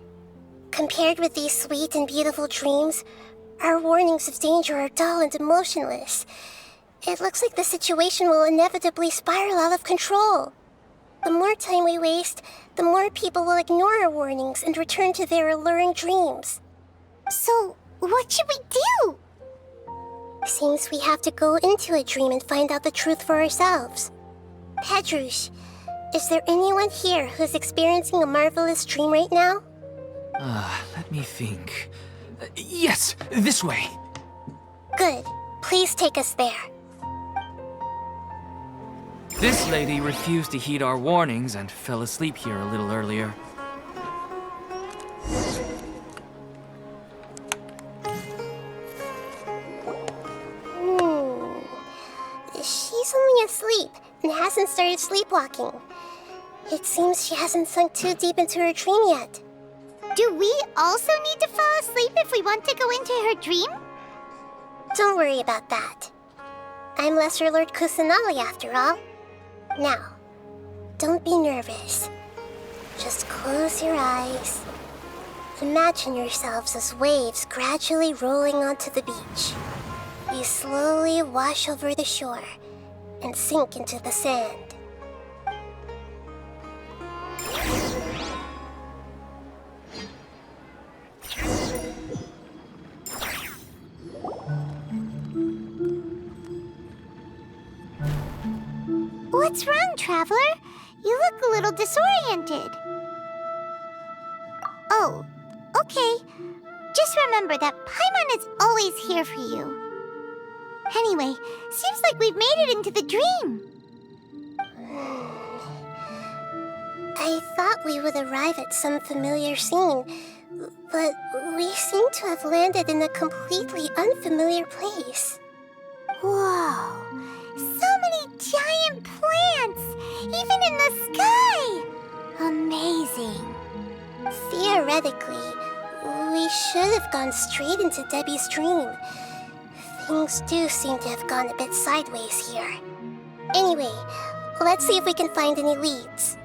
Compared with these sweet and beautiful dreams, our warnings of danger are dull and emotionless. It looks like the situation will inevitably spiral out of control. The more time we waste, the more people will ignore our warnings and return to their alluring dreams. So, what should we do? Seems we have to go into a dream and find out the truth for ourselves. Pedrush, is there anyone here who's experiencing a marvelous dream right now? Let me think. Yes, this way. Good. Please take us there. This lady refused to heed our warnings and fell asleep here a little earlier. She's only asleep and hasn't started sleepwalking. It seems she hasn't sunk too deep into her dream yet. Do we also need to fall asleep if we want to go into her dream? Don't worry about that. I'm Lesser Lord Kusanali after all. Now, don't be nervous. Just close your eyes. Imagine yourselves as waves gradually rolling onto the beach. You slowly wash over the shore and sink into the sand. What's wrong, Traveler? You look a little disoriented. Oh, okay. Just remember that Paimon is always here for you. Anyway, seems like we've made it into the dream. I thought we would arrive at some familiar scene, but we seem to have landed in a completely unfamiliar place. Whoa! So many giant plants! Even in the sky! Amazing. Theoretically, we should have gone straight into Debbie's dream. Things do seem to have gone a bit sideways here. Anyway, let's see if we can find any leads.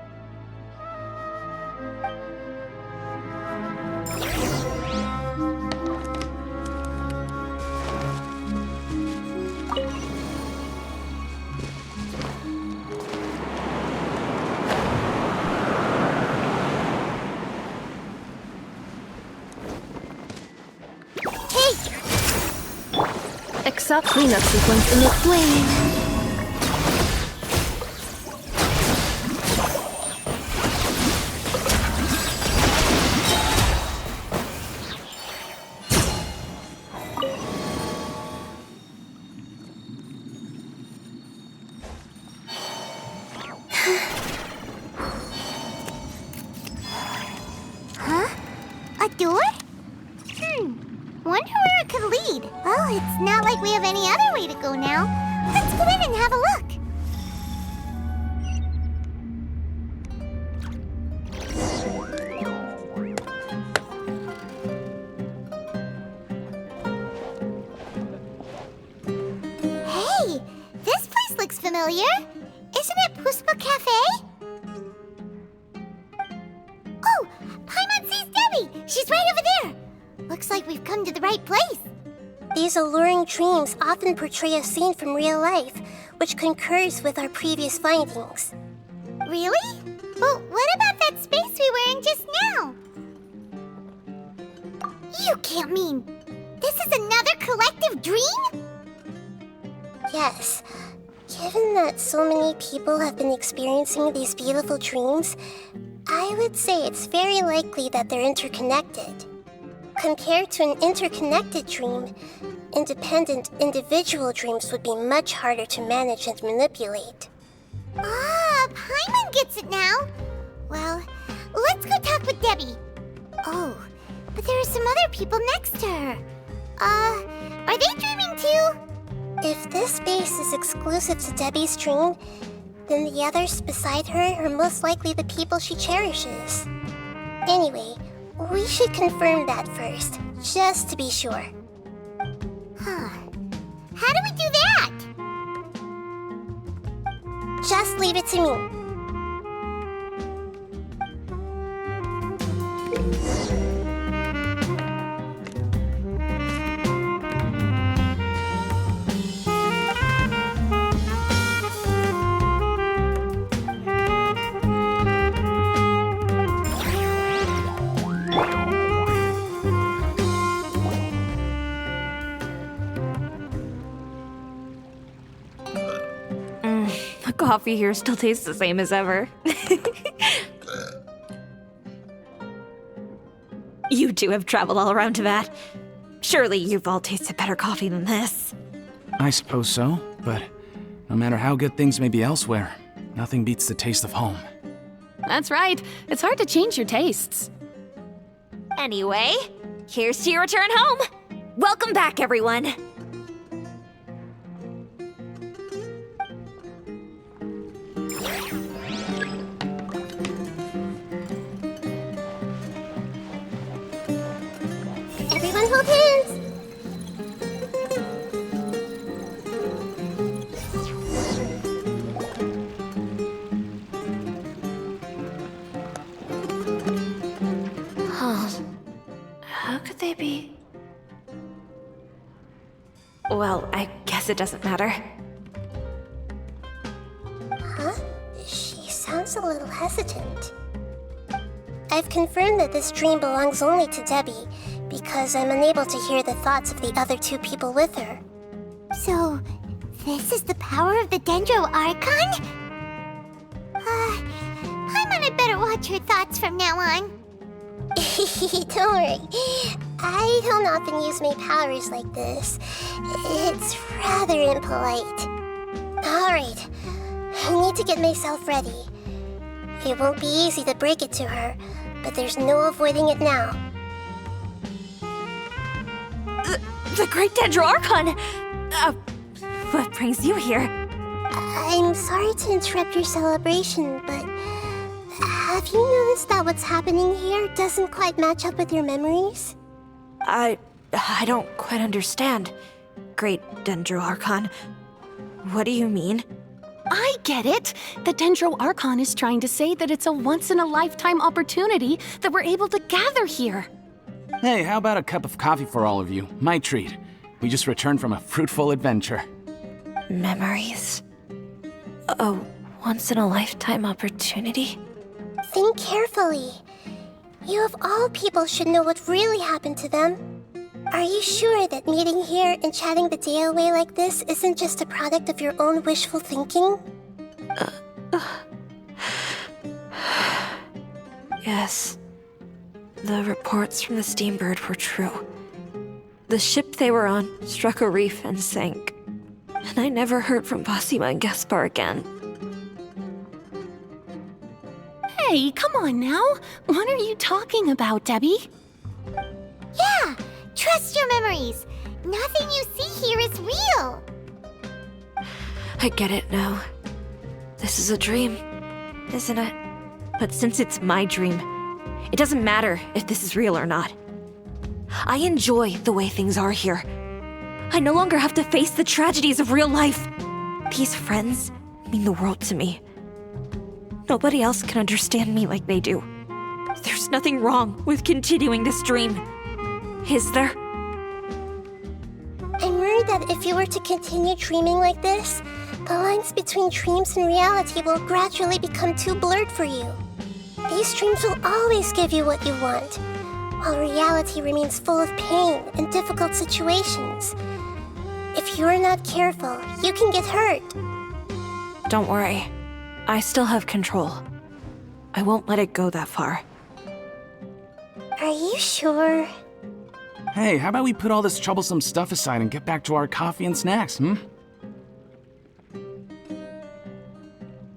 Except cleanup sequence in the flame. Huh? A door? Wonder where it could lead. Well, it's not like we have any other way to go now. Let's go in and have a look. Hey, this place looks familiar. Isn't it Puspa Cafe? Oh, Paimon sees Debbie. She's right over there. Looks like we've come to the right place. These alluring dreams often portray a scene from real life, which concurs with our previous findings. Really? Well, what about that space we were in just now? You can't mean this is another collective dream? Yes. Given that so many people have been experiencing these beautiful dreams, I would say it's very likely that they're interconnected. Compared to an interconnected dream, independent individual dreams would be much harder to manage and manipulate. Ah, Paimon gets it now. Well, let's go talk with Debbie. Oh, but there are some other people next to her. Are they dreaming too? If this space is exclusive to Debbie's dream, then the others beside her are most likely the people she cherishes. Anyway, we should confirm that first, just to be sure. Huh. How do we do that? Just leave it to me. The coffee here still tastes the same as ever. You two have traveled all around to that. Surely you've all tasted better coffee than this. I suppose so, but no matter how good things may be elsewhere, nothing beats the taste of home. That's right. It's hard to change your tastes. Anyway, here's to your return home. Welcome back, everyone. Everyone hold hands. How could they be? Well, I guess it doesn't matter. Huh? She sounds a little hesitant. I've confirmed that this dream belongs only to Debbie, because I'm unable to hear the thoughts of the other two people with her. So, this is the power of the Dendro Archon? Paimon had better watch her thoughts from now on. Don't worry. I don't often use my powers like this. It's rather impolite. Alright, I need to get myself ready. It won't be easy to break it to her, but there's no avoiding it now. The Great Dendro Archon! What brings you here? I'm sorry to interrupt your celebration, but have you noticed that what's happening here doesn't quite match up with your memories? I don't quite understand. Great Dendro Archon. What do you mean? I get it. The Dendro Archon is trying to say that it's a once-in-a-lifetime opportunity that we're able to gather here. Hey, how about a cup of coffee for all of you? My treat. We just returned from a fruitful adventure. Memories. A once-in-a-lifetime opportunity? Think carefully. You of all people should know what really happened to them. Are you sure that meeting here and chatting the day away like this isn't just a product of your own wishful thinking? Yes. The reports from the Steambird were true. The ship they were on struck a reef and sank. And I never heard from Basima and Gaspar again. Hey, come on now. What are you talking about, Debbie? Yeah, trust your memories. Nothing you see here is real. I get it now. This is a dream, isn't it? But since it's my dream, it doesn't matter if this is real or not. I enjoy the way things are here. I no longer have to face the tragedies of real life. These friends mean the world to me. Nobody else can understand me like they do. There's nothing wrong with continuing this dream. Is there? I'm worried that if you were to continue dreaming like this, the lines between dreams and reality will gradually become too blurred for you. These dreams will always give you what you want, while reality remains full of pain and difficult situations. If you're not careful, you can get hurt. Don't worry. I still have control. I won't let it go that far. Are you sure? Hey, how about we put all this troublesome stuff aside and get back to our coffee and snacks,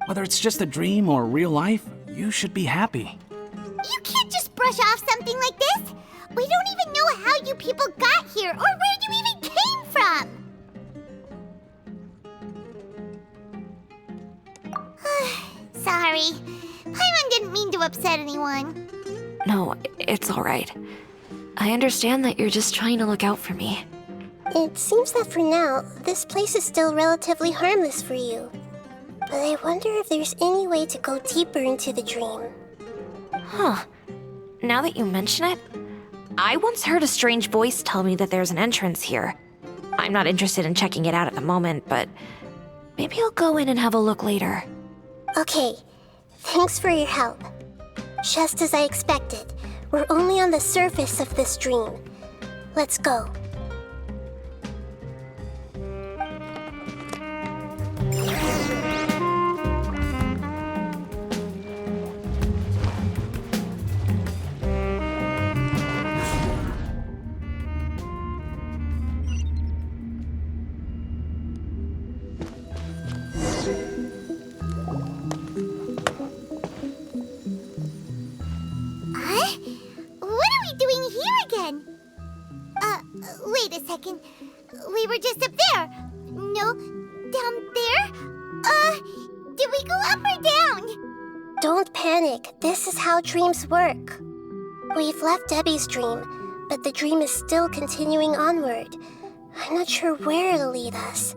Whether it's just a dream or real life, you should be happy. You can't just brush off something like this. We don't even know how you people got here or where you even came from. Sorry. Paimon didn't mean to upset anyone. No, it's all right. I understand that you're just trying to look out for me. It seems that for now, this place is still relatively harmless for you. But I wonder if there's any way to go deeper into the dream. Huh. Now that you mention it, I once heard a strange voice tell me that there's an entrance here. I'm not interested in checking it out at the moment, but maybe I'll go in and have a look later. Okay, thanks for your help. Just as I expected, we're only on the surface of this dream. Let's go. Wait a second. We were just up there. No, down there? Did we go up or down? Don't panic. This is how dreams work. We've left Debbie's dream, but the dream is still continuing onward. I'm not sure where it'll lead us.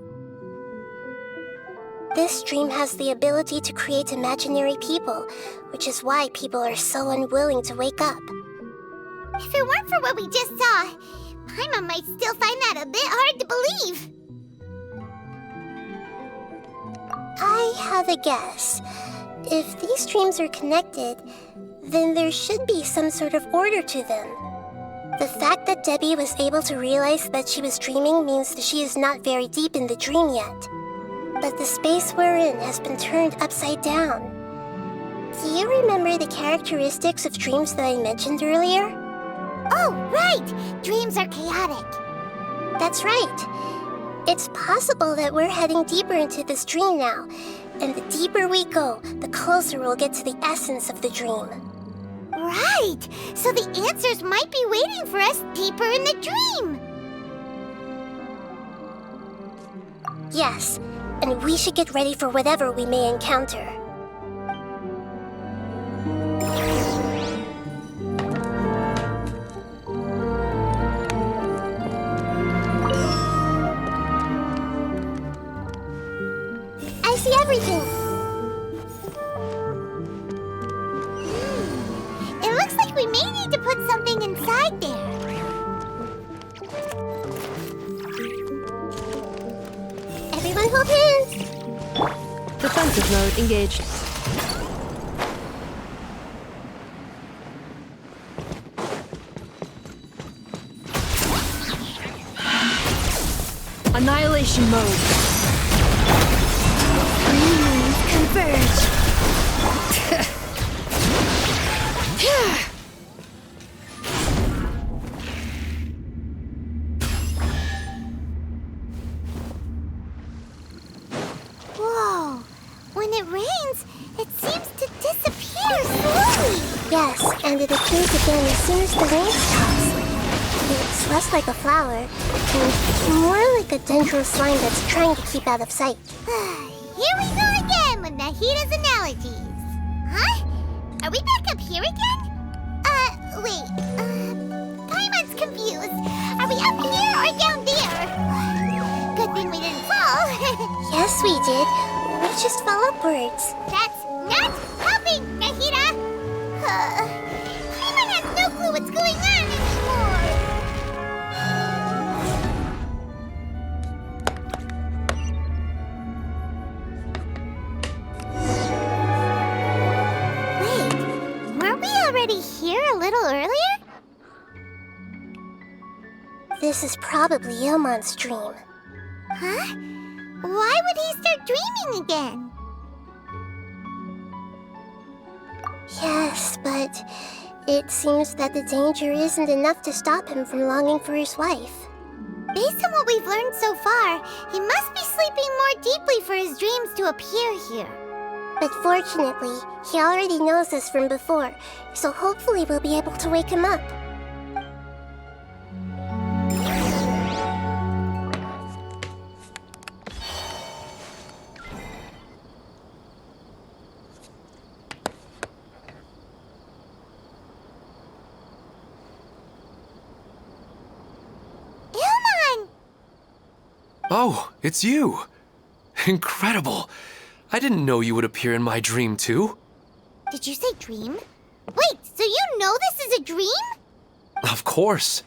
This dream has the ability to create imaginary people, which is why people are so unwilling to wake up. If it weren't for what we just saw, Paimon might still find that a bit hard to believe. I have a guess. If these dreams are connected, then there should be some sort of order to them. The fact that Debbie was able to realize that she was dreaming means that she is not very deep in the dream yet. But the space we're in has been turned upside down. Do you remember the characteristics of dreams that I mentioned earlier? Oh, right! Dreams are chaotic. That's right. It's possible that we're heading deeper into this dream now, and the deeper we go, the closer we'll get to the essence of the dream. Right! So the answers might be waiting for us deeper in the dream! Yes, and we should get ready for whatever we may encounter. I see everything. It looks like we may need to put something inside there. Everyone hold hands. Defensive mode engaged. Annihilation mode. Dreams converge. Whoa! When it rains, it seems to disappear slowly. Yes, and it appears again as soon as the rain stops. It's less like a flower, and more like a dendro slime that's trying to keep out of sight. Here we go again with Nahida's analogies. Huh? Are we back up here again? Wait. Paimon's confused. Are we up here or down there? Good thing we didn't fall. Yes, we did. We just fell upwards. That's not helping, Nahida! Paimon has no clue what's going on anymore. Wait, weren't we already here a little earlier? This is probably Ilmon's dream. Huh? Why would he start dreaming again? Yes, but it seems that the danger isn't enough to stop him from longing for his wife. Based on what we've learned so far, he must be sleeping more deeply for his dreams to appear here. But fortunately, he already knows this from before, so hopefully we'll be able to wake him up. Oh, it's you! Incredible! I didn't know you would appear in my dream, too. Did you say dream? Wait, so you know this is a dream? Of course.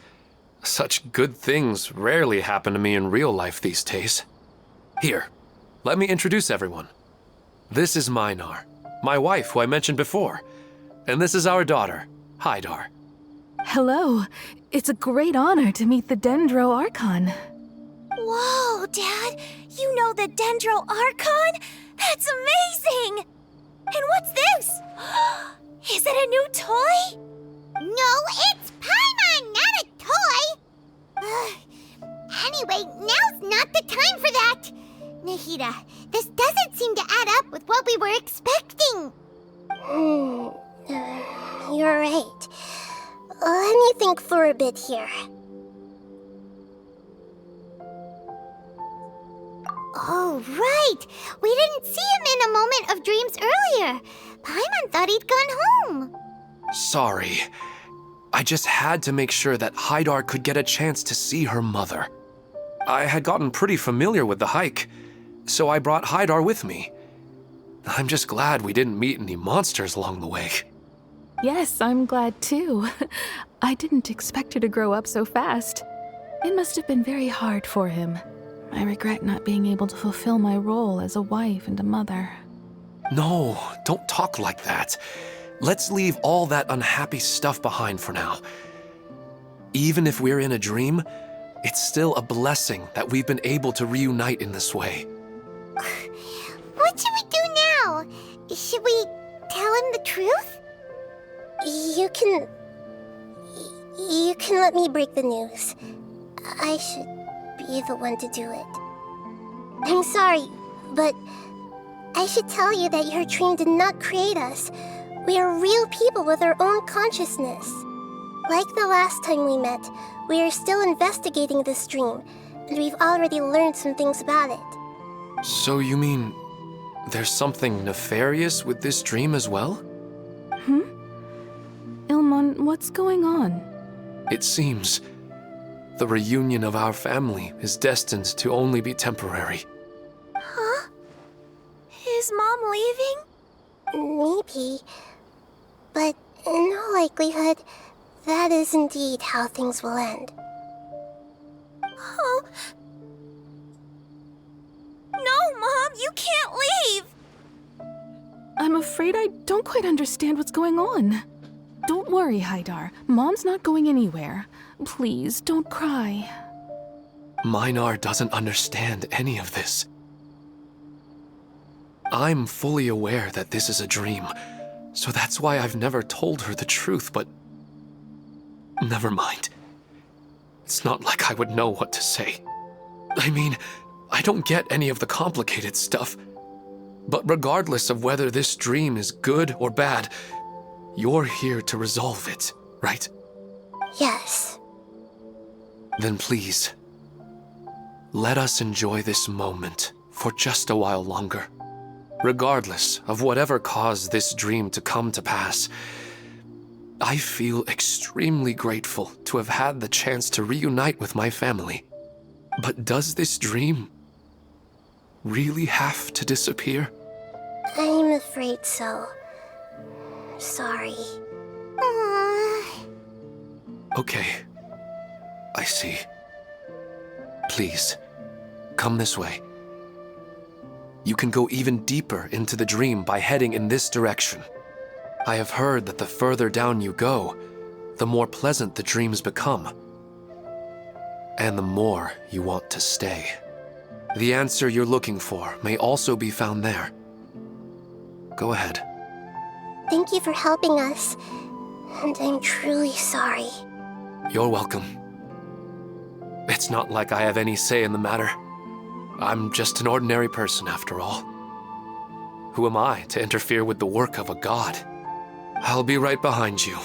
Such good things rarely happen to me in real life these days. Here, let me introduce everyone. This is Minar, my wife who I mentioned before. And this is our daughter, Hydar. Hello. It's a great honor to meet the Dendro Archon. Whoa, Dad! You know the Dendro Archon? That's amazing! And what's this? Is it a new toy? No, it's Paimon, not a toy! Anyway, now's not the time for that! Nahida, this doesn't seem to add up with what we were expecting. You're right. Let me think for a bit here. Oh, right! We didn't see him in a moment of dreams earlier. Paimon thought he'd gone home. Sorry. I just had to make sure that Hydar could get a chance to see her mother. I had gotten pretty familiar with the hike, so I brought Hydar with me. I'm just glad we didn't meet any monsters along the way. Yes, I'm glad too. I didn't expect her to grow up so fast. It must have been very hard for him. I regret not being able to fulfill my role as a wife and a mother. No, don't talk like that. Let's leave all that unhappy stuff behind for now. Even if we're in a dream, it's still a blessing that we've been able to reunite in this way. What should we do now? Should we tell him the truth? You can let me break the news. I should be the one to do it. I'm sorry, but I should tell you that your dream did not create us. We are real people with our own consciousness. Like the last time we met, we are still investigating this dream, and we've already learned some things about it. So you mean there's something nefarious with this dream as well? Ilmon, what's going on? It seems the reunion of our family is destined to only be temporary. Huh? Is Mom leaving? Maybe. But in all likelihood, that is indeed how things will end. Oh. No, Mom, you can't leave! I'm afraid I don't quite understand what's going on. Don't worry, Haidar. Mom's not going anywhere. Please, don't cry. Minar doesn't understand any of this. I'm fully aware that this is a dream, so that's why I've never told her the truth, but... Never mind. It's not like I would know what to say. I mean, I don't get any of the complicated stuff. But regardless of whether this dream is good or bad, you're here to resolve it, right? Yes. Then please, let us enjoy this moment for just a while longer. Regardless of whatever caused this dream to come to pass, I feel extremely grateful to have had the chance to reunite with my family. But does this dream really have to disappear? I'm afraid so. Sorry. Okay, I see. Please, come this way. You can go even deeper into the dream by heading in this direction. I have heard that the further down you go, the more pleasant the dreams become, and the more you want to stay. The answer you're looking for may also be found there. Go ahead. Thank you for helping us, and I'm truly sorry. You're welcome. It's not like I have any say in the matter. I'm just an ordinary person, after all. Who am I to interfere with the work of a god? I'll be right behind you.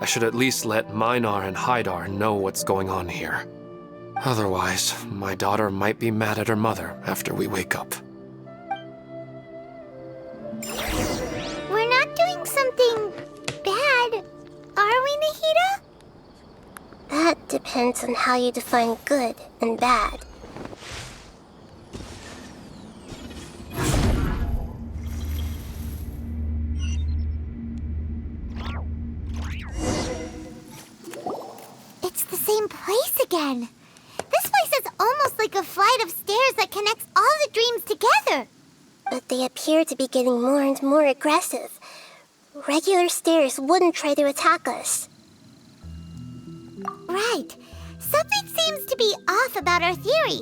I should at least let Minar and Haidar know what's going on here. Otherwise, my daughter might be mad at her mother after we wake up. We're not doing something bad, are we, Nahida? That depends on how you define good and bad. It's the same place again. This place is almost like a flight of stairs that connects all the dreams together. But they appear to be getting more and more aggressive. Regular stairs wouldn't try to attack us. Right. Something seems to be off about our theory.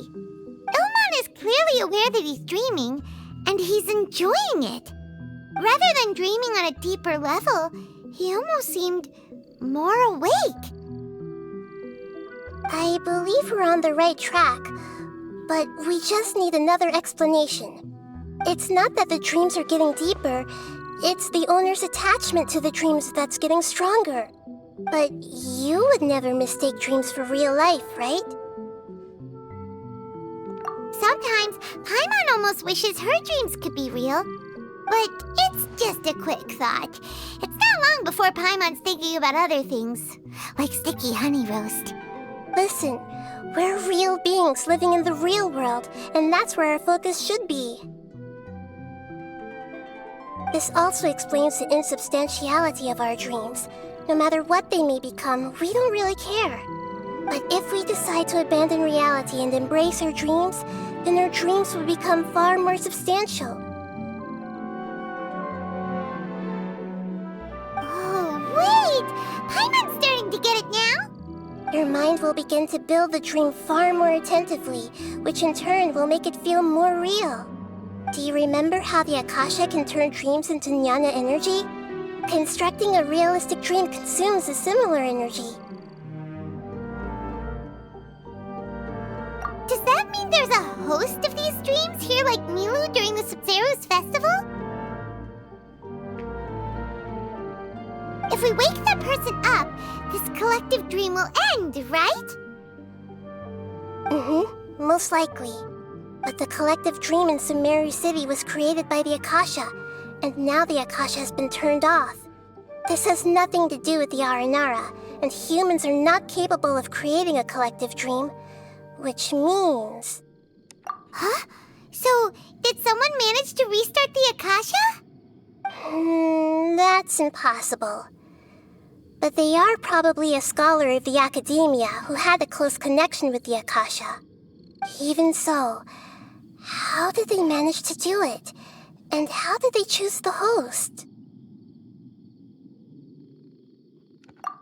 Ilman is clearly aware that he's dreaming, and he's enjoying it. Rather than dreaming on a deeper level, he almost seemed more awake. I believe we're on the right track, but we just need another explanation. It's not that the dreams are getting deeper, it's the owner's attachment to the dreams that's getting stronger. But you would never mistake dreams for real life, right? Sometimes, Paimon almost wishes her dreams could be real. But it's just a quick thought. It's not long before Paimon's thinking about other things, like sticky honey roast. Listen, we're real beings living in the real world, and that's where our focus should be. This also explains the insubstantiality of our dreams. No matter what they may become, we don't really care. But if we decide to abandon reality and embrace our dreams, then our dreams will become far more substantial. Oh, wait! Paimon's starting to get it now! Your mind will begin to build the dream far more attentively, which in turn will make it feel more real. Do you remember how the Akasha can turn dreams into jnana energy? Constructing a realistic dream consumes a similar energy. Does that mean there's a host of these dreams here like Milu during the Subzerus festival? If we wake that person up, this collective dream will end, right? Mm-hmm, most likely. But the collective dream in Sumeru City was created by the Akasha, and now the Akasha has been turned off. This has nothing to do with the Aranara, and humans are not capable of creating a collective dream, which means... Huh? So, did someone someone manage to restart the Akasha? That's impossible. But they are probably a scholar of the academia who had a close connection with the Akasha. Even so, how did they manage to do it? And how did they choose the host?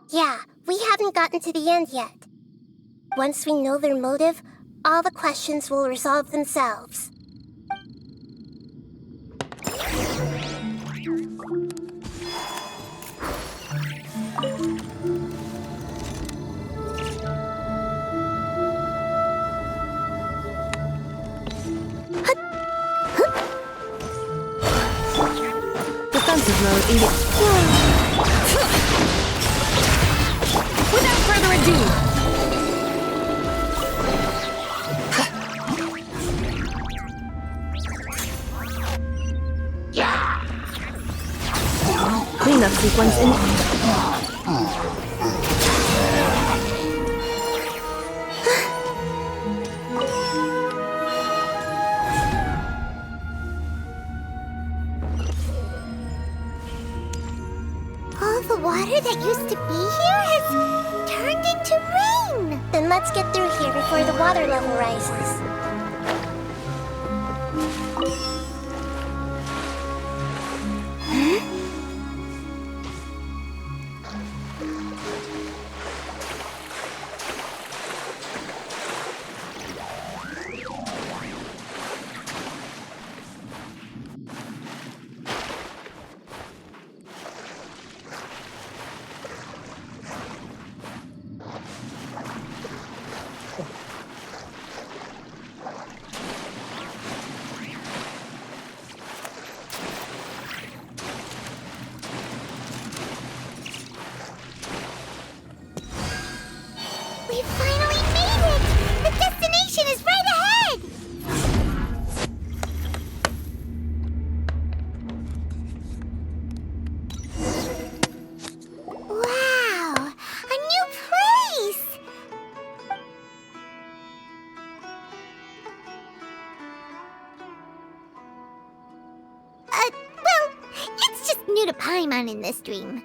Yeah, we haven't gotten to the end yet. Once we know their motive, all the questions will resolve themselves. Defensive mode Without further ado, cleanup sequence in. All the water that used to be here has turned into rain! Then let's get through here before the water level rises. We finally made it! The destination is right ahead! Wow! A new place! Well, it's just new to Paimon in this dream.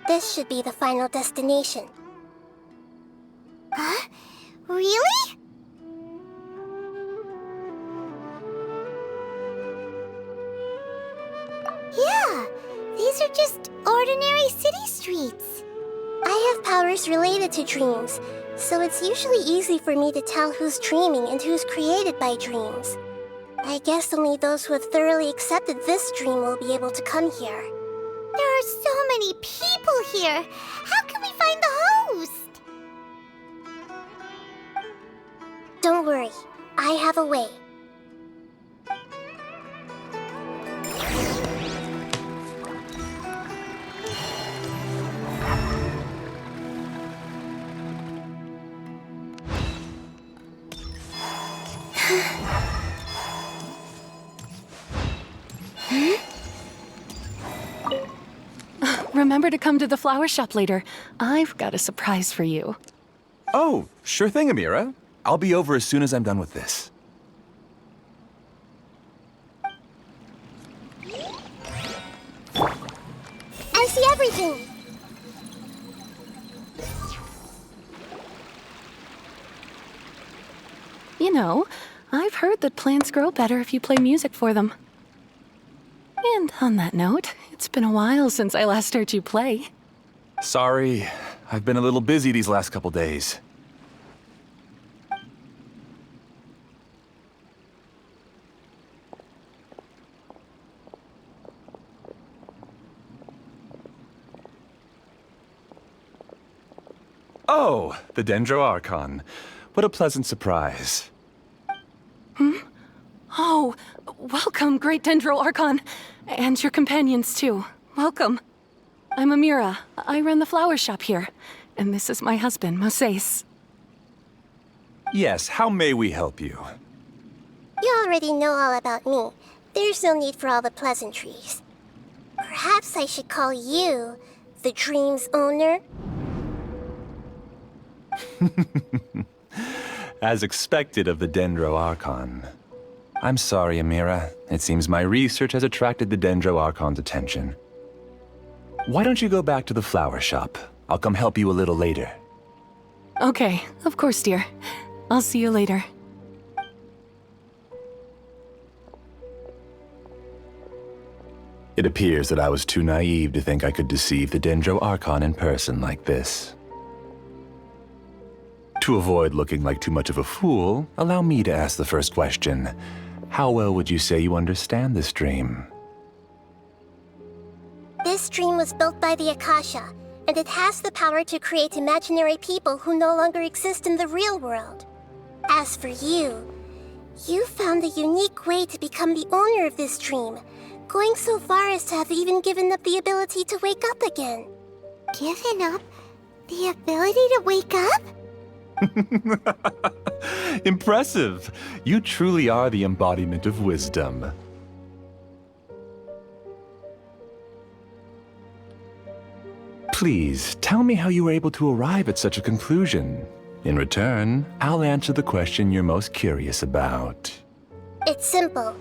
This should be the final destination. Huh? Really? Yeah, these are just ordinary city streets. I have powers related to dreams, so it's usually easy for me to tell who's dreaming and who's created by dreams. I guess only those who have thoroughly accepted this dream will be able to come here. There are so many people here. How can we find the host? Don't worry, I have a way. Remember to come to the flower shop later. I've got a surprise for you. Oh, sure thing, Amira. I'll be over as soon as I'm done with this. I see everything! You know, I've heard that plants grow better if you play music for them. And on that note, it's been a while since I last heard you play. Sorry, I've been a little busy these last couple days. Oh, the Dendro Archon. What a pleasant surprise. Oh, welcome, Great Dendro Archon. And your companions, too. Welcome. I'm Amira. I run the flower shop here. And this is my husband, Moses. Yes, how may we help you? You already know all about me. There's no need for all the pleasantries. Perhaps I should call you the dream's owner? As expected of the Dendro Archon. I'm sorry, Amira. It seems my research has attracted the Dendro Archon's attention. Why don't you go back to the flower shop? I'll come help you a little later. Okay, of course, dear. I'll see you later. It appears that I was too naive to think I could deceive the Dendro Archon in person like this. To avoid looking like too much of a fool, allow me to ask the first question. How well would you say you understand this dream? This dream was built by the Akasha, and it has the power to create imaginary people who no longer exist in the real world. As for you, you found a unique way to become the owner of this dream, going so far as to have even given up the ability to wake up again. Given up the ability to wake up? Impressive! You truly are the embodiment of wisdom. Please, tell me how you were able to arrive at such a conclusion. In return, I'll answer the question you're most curious about. It's simple.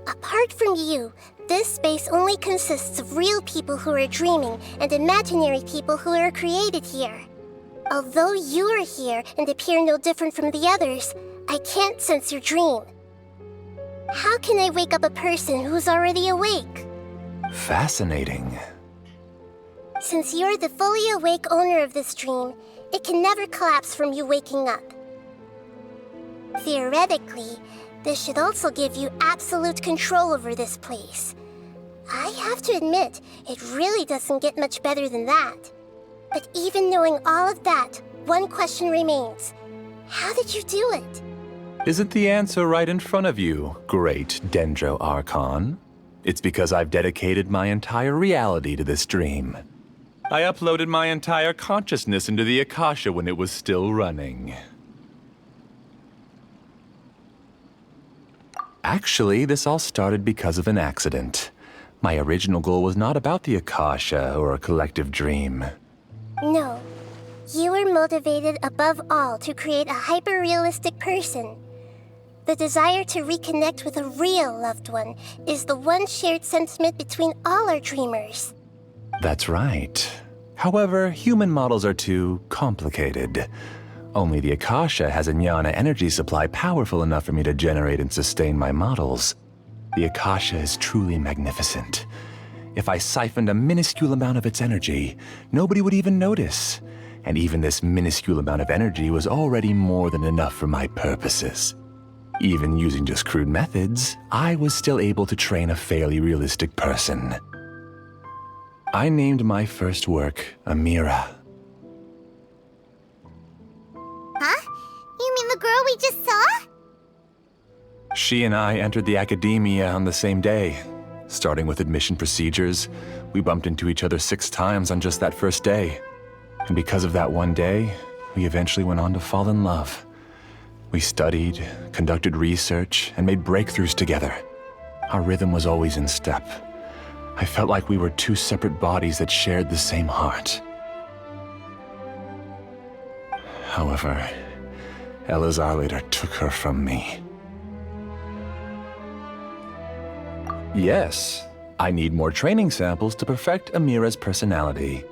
Apart from you, this space only consists of real people who are dreaming and imaginary people who are created here. Although you are here and appear no different from the others, I can't sense your dream. How can I wake up a person who's already awake? Fascinating. Since you're the fully awake owner of this dream, it can never collapse from you waking up. Theoretically, this should also give you absolute control over this place. I have to admit, it really doesn't get much better than that. But even knowing all of that, one question remains. How did you do it? Isn't the answer right in front of you, great Dendro Archon? It's because I've dedicated my entire reality to this dream. I uploaded my entire consciousness into the Akasha when it was still running. Actually, this all started because of an accident. My original goal was not about the Akasha or a collective dream. No. You were motivated above all to create a hyper-realistic person. The desire to reconnect with a real loved one is the one shared sentiment between all our dreamers. That's right. However, human models are too complicated. Only the Akasha has a jnana energy supply powerful enough for me to generate and sustain my models. The Akasha is truly magnificent. If I siphoned a minuscule amount of its energy, nobody would even notice. And even this minuscule amount of energy was already more than enough for my purposes. Even using just crude methods, I was still able to train a fairly realistic person. I named my first work Amira. Huh? You mean the girl we just saw? She and I entered the academia on the same day. Starting with admission procedures, we bumped into each other 6 times on just that first day. And because of that one day, we eventually went on to fall in love. We studied, conducted research, and made breakthroughs together. Our rhythm was always in step. I felt like we were 2 separate bodies that shared the same heart. However, Elazar later took her from me. Yes, I need more training samples to perfect Amira's personality.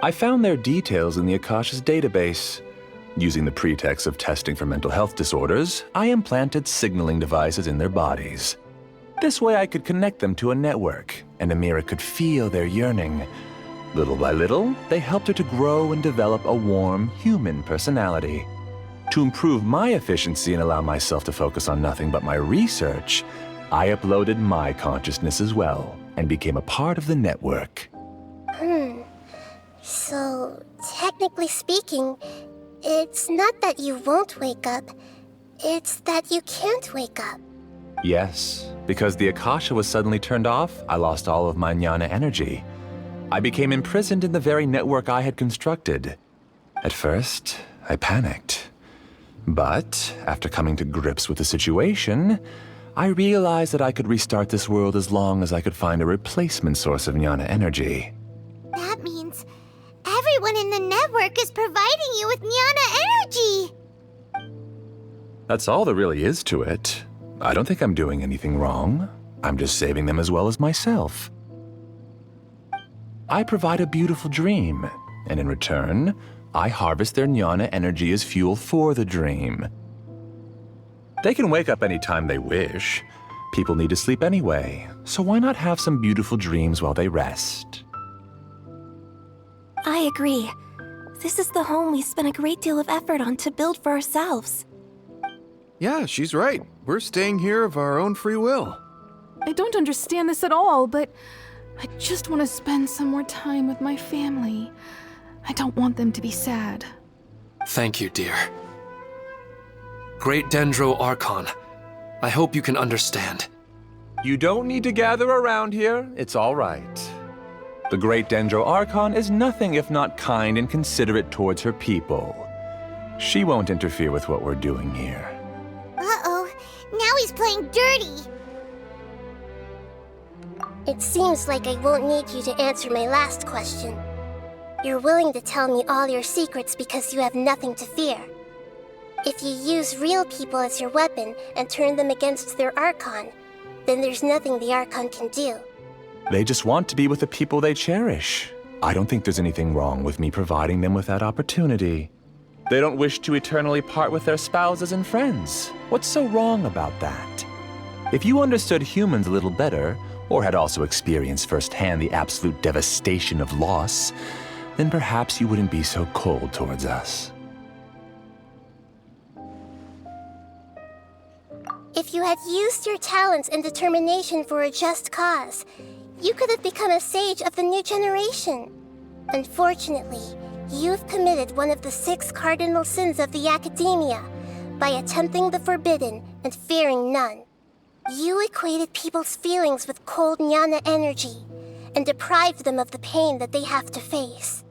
I found their details in the Akasha's database. Using the pretext of testing for mental health disorders, I implanted signaling devices in their bodies. This way I could connect them to a network, and Amira could feel their yearning. Little by little, they helped her to grow and develop a warm, human personality. To improve my efficiency and allow myself to focus on nothing but my research, I uploaded my consciousness as well, and became a part of the network. So, technically speaking, it's not that you won't wake up, it's that you can't wake up. Yes, because the Akasha was suddenly turned off, I lost all of my jnana energy. I became imprisoned in the very network I had constructed. At first, I panicked. But, after coming to grips with the situation, I realized that I could restart this world as long as I could find a replacement source of jnana energy. That means everyone in the network is providing you with jnana energy! That's all there really is to it. I don't think I'm doing anything wrong. I'm just saving them as well as myself. I provide a beautiful dream, and in return, I harvest their jnana energy as fuel for the dream. They can wake up any time they wish. People need to sleep anyway, so why not have some beautiful dreams while they rest? I agree. This is the home we spent a great deal of effort on to build for ourselves. Yeah, she's right. We're staying here of our own free will. I don't understand this at all, but I just want to spend some more time with my family. I don't want them to be sad. Thank you, dear. Great Dendro Archon, I hope you can understand. You don't need to gather around here. It's all right. The Great Dendro Archon is nothing if not kind and considerate towards her people. She won't interfere with what we're doing here. Uh-oh, now he's playing dirty. It seems like I won't need you to answer my last question. You're willing to tell me all your secrets because you have nothing to fear. If you use real people as your weapon and turn them against their Archon, then there's nothing the Archon can do. They just want to be with the people they cherish. I don't think there's anything wrong with me providing them with that opportunity. They don't wish to eternally part with their spouses and friends. What's so wrong about that? If you understood humans a little better, or had also experienced firsthand the absolute devastation of loss, then perhaps you wouldn't be so cold towards us. If you had used your talents and determination for a just cause, you could have become a sage of the new generation. Unfortunately, you've committed one of the 6 cardinal sins of the Academia by attempting the forbidden and fearing none. You equated people's feelings with cold jnana energy and deprived them of the pain that they have to face.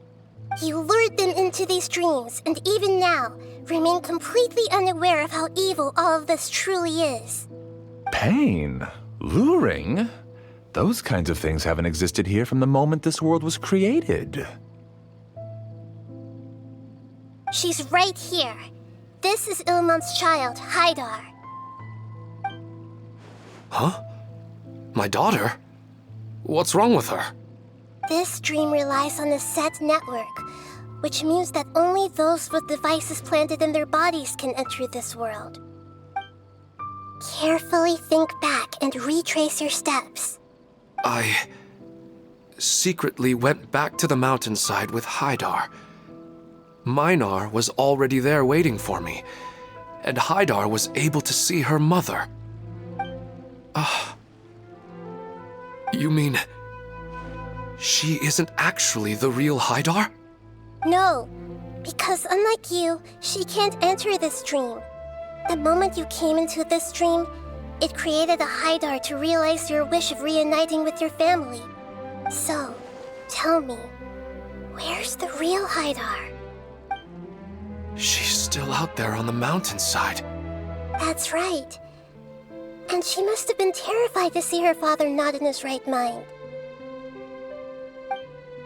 You lured them into these dreams, and even now, remain completely unaware of how evil all of this truly is. Pain? Luring? Those kinds of things haven't existed here from the moment this world was created. She's right here. This is Ilmon's child, Haidar. Huh? My daughter? What's wrong with her? This dream relies on a set network, which means that only those with devices planted in their bodies can enter this world. Carefully think back and retrace your steps. I secretly went back to the mountainside with Haidar. Minar was already there waiting for me, and Haidar was able to see her mother. You mean she isn't actually the real Haidar? No, because unlike you, she can't enter this dream. The moment you came into this dream, it created a Haidar to realize your wish of reuniting with your family. So, tell me, where's the real Haidar? She's still out there on the mountainside. That's right. And she must have been terrified to see her father not in his right mind.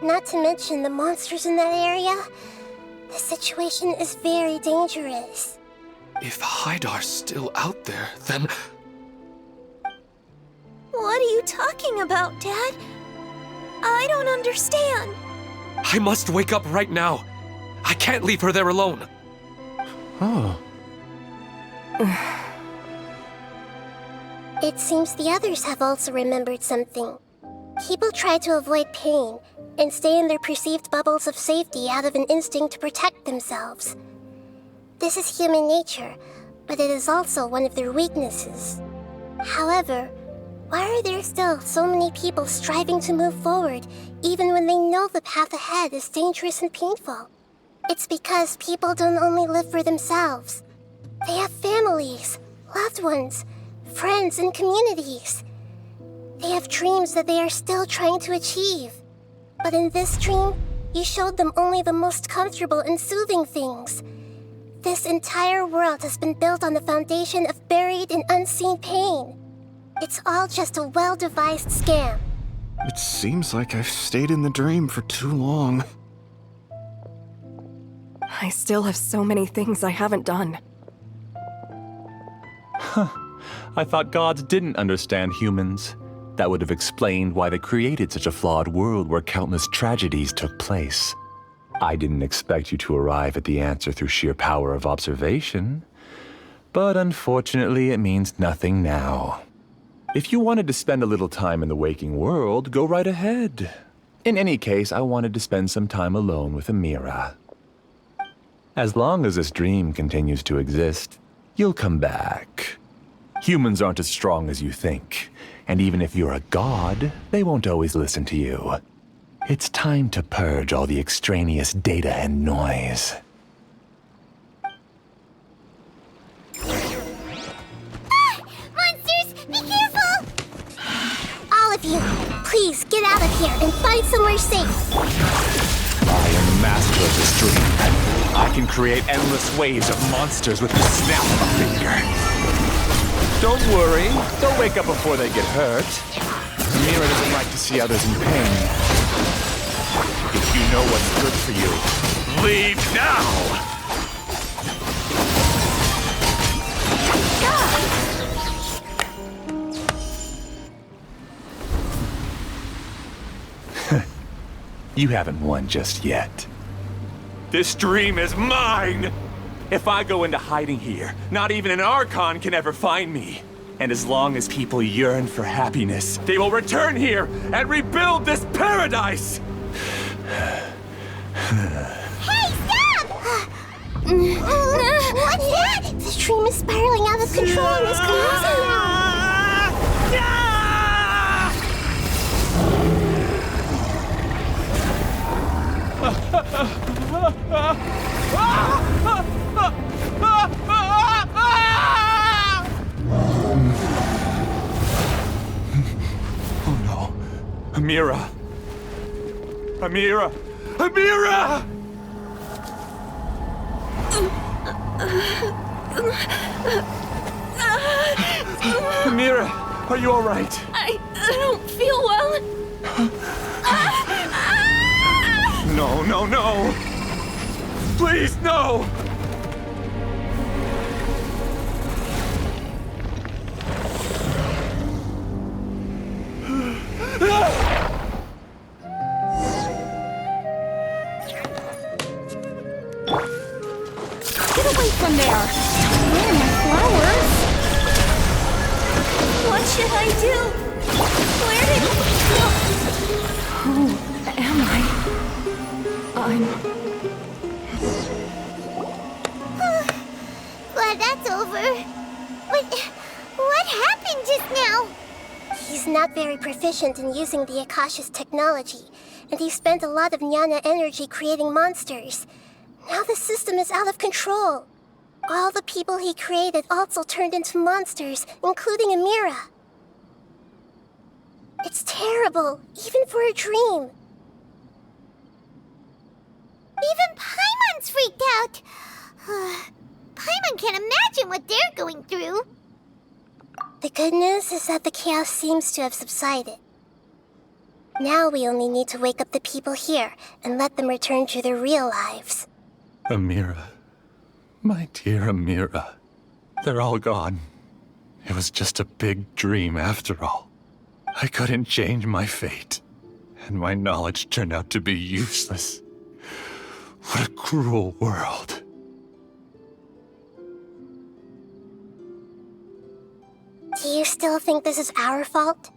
Not to mention the monsters in that area. The situation is very dangerous. If Haidar's still out there, then... What are you talking about, Dad? I don't understand. I must wake up right now. I can't leave her there alone. Oh. It seems the others have also remembered something. People try to avoid pain and stay in their perceived bubbles of safety out of an instinct to protect themselves. This is human nature, but it is also one of their weaknesses. However, why are there still so many people striving to move forward even when they know the path ahead is dangerous and painful? It's because people don't only live for themselves. They have families, loved ones, friends, and communities. They have dreams that they are still trying to achieve. But in this dream, you showed them only the most comfortable and soothing things. This entire world has been built on the foundation of buried and unseen pain. It's all just a well-devised scam. It seems like I've stayed in the dream for too long. I still have so many things I haven't done. I thought gods didn't understand humans. That would have explained why they created such a flawed world where countless tragedies took place. I didn't expect you to arrive at the answer through sheer power of observation. But unfortunately, it means nothing now. If you wanted to spend a little time in the waking world, go right ahead. In any case, I wanted to spend some time alone with Amira. As long as this dream continues to exist, you'll come back. Humans aren't as strong as you think, and even if you're a god, they won't always listen to you. It's time to purge all the extraneous data and noise. Monsters, be careful! All of you, please get out of here and find somewhere safe. I am the master of this dream. I can create endless waves of monsters with the snap of a finger. Don't worry, they'll wake up before they get hurt. Amira doesn't like to see others in pain. If you know what's good for you, leave now! You haven't won just yet. This dream is mine! If I go into hiding here, not even an Archon can ever find me. And as long as people yearn for happiness, they will return here and rebuild this paradise! Hey, stop! What's that? The dream is spiraling out of control and is collapsing now. Oh no. Amira! Amira! Amira! Amira, are you all right? I don't feel well. No, no, no! Please, no! Get away from there! Where are my flowers? What should I do? Where did it go? Who am I? Glad that's over. What happened just now? He's not very proficient in using the Akasha's technology, and he spent a lot of jnana energy creating monsters. Now the system is out of control. All the people he created also turned into monsters, including Amira. It's terrible, even for a dream. Even Paimon's freaked out. Paimon can't imagine what they're going through. The good news is that the chaos seems to have subsided. Now we only need to wake up the people here and let them return to their real lives. Amira. My dear Amira. They're all gone. It was just a big dream after all. I couldn't change my fate, and my knowledge turned out to be useless. What a cruel world. Do you still think this is our fault?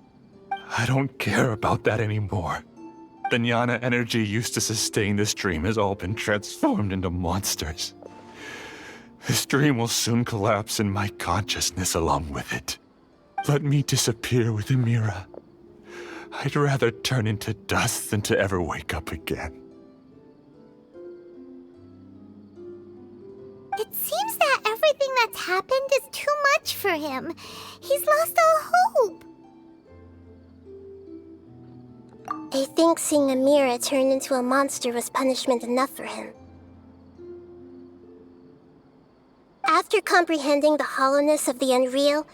I don't care about that anymore. The jnana energy used to sustain this dream has all been transformed into monsters. This dream will soon collapse and my consciousness along with it. Let me disappear with Amira. I'd rather turn into dust than to ever wake up again. It seems that everything that's happened is too much for him. He's lost all hope. I think seeing Amira turn into a monster was punishment enough for him. After comprehending the hollowness of the unreal,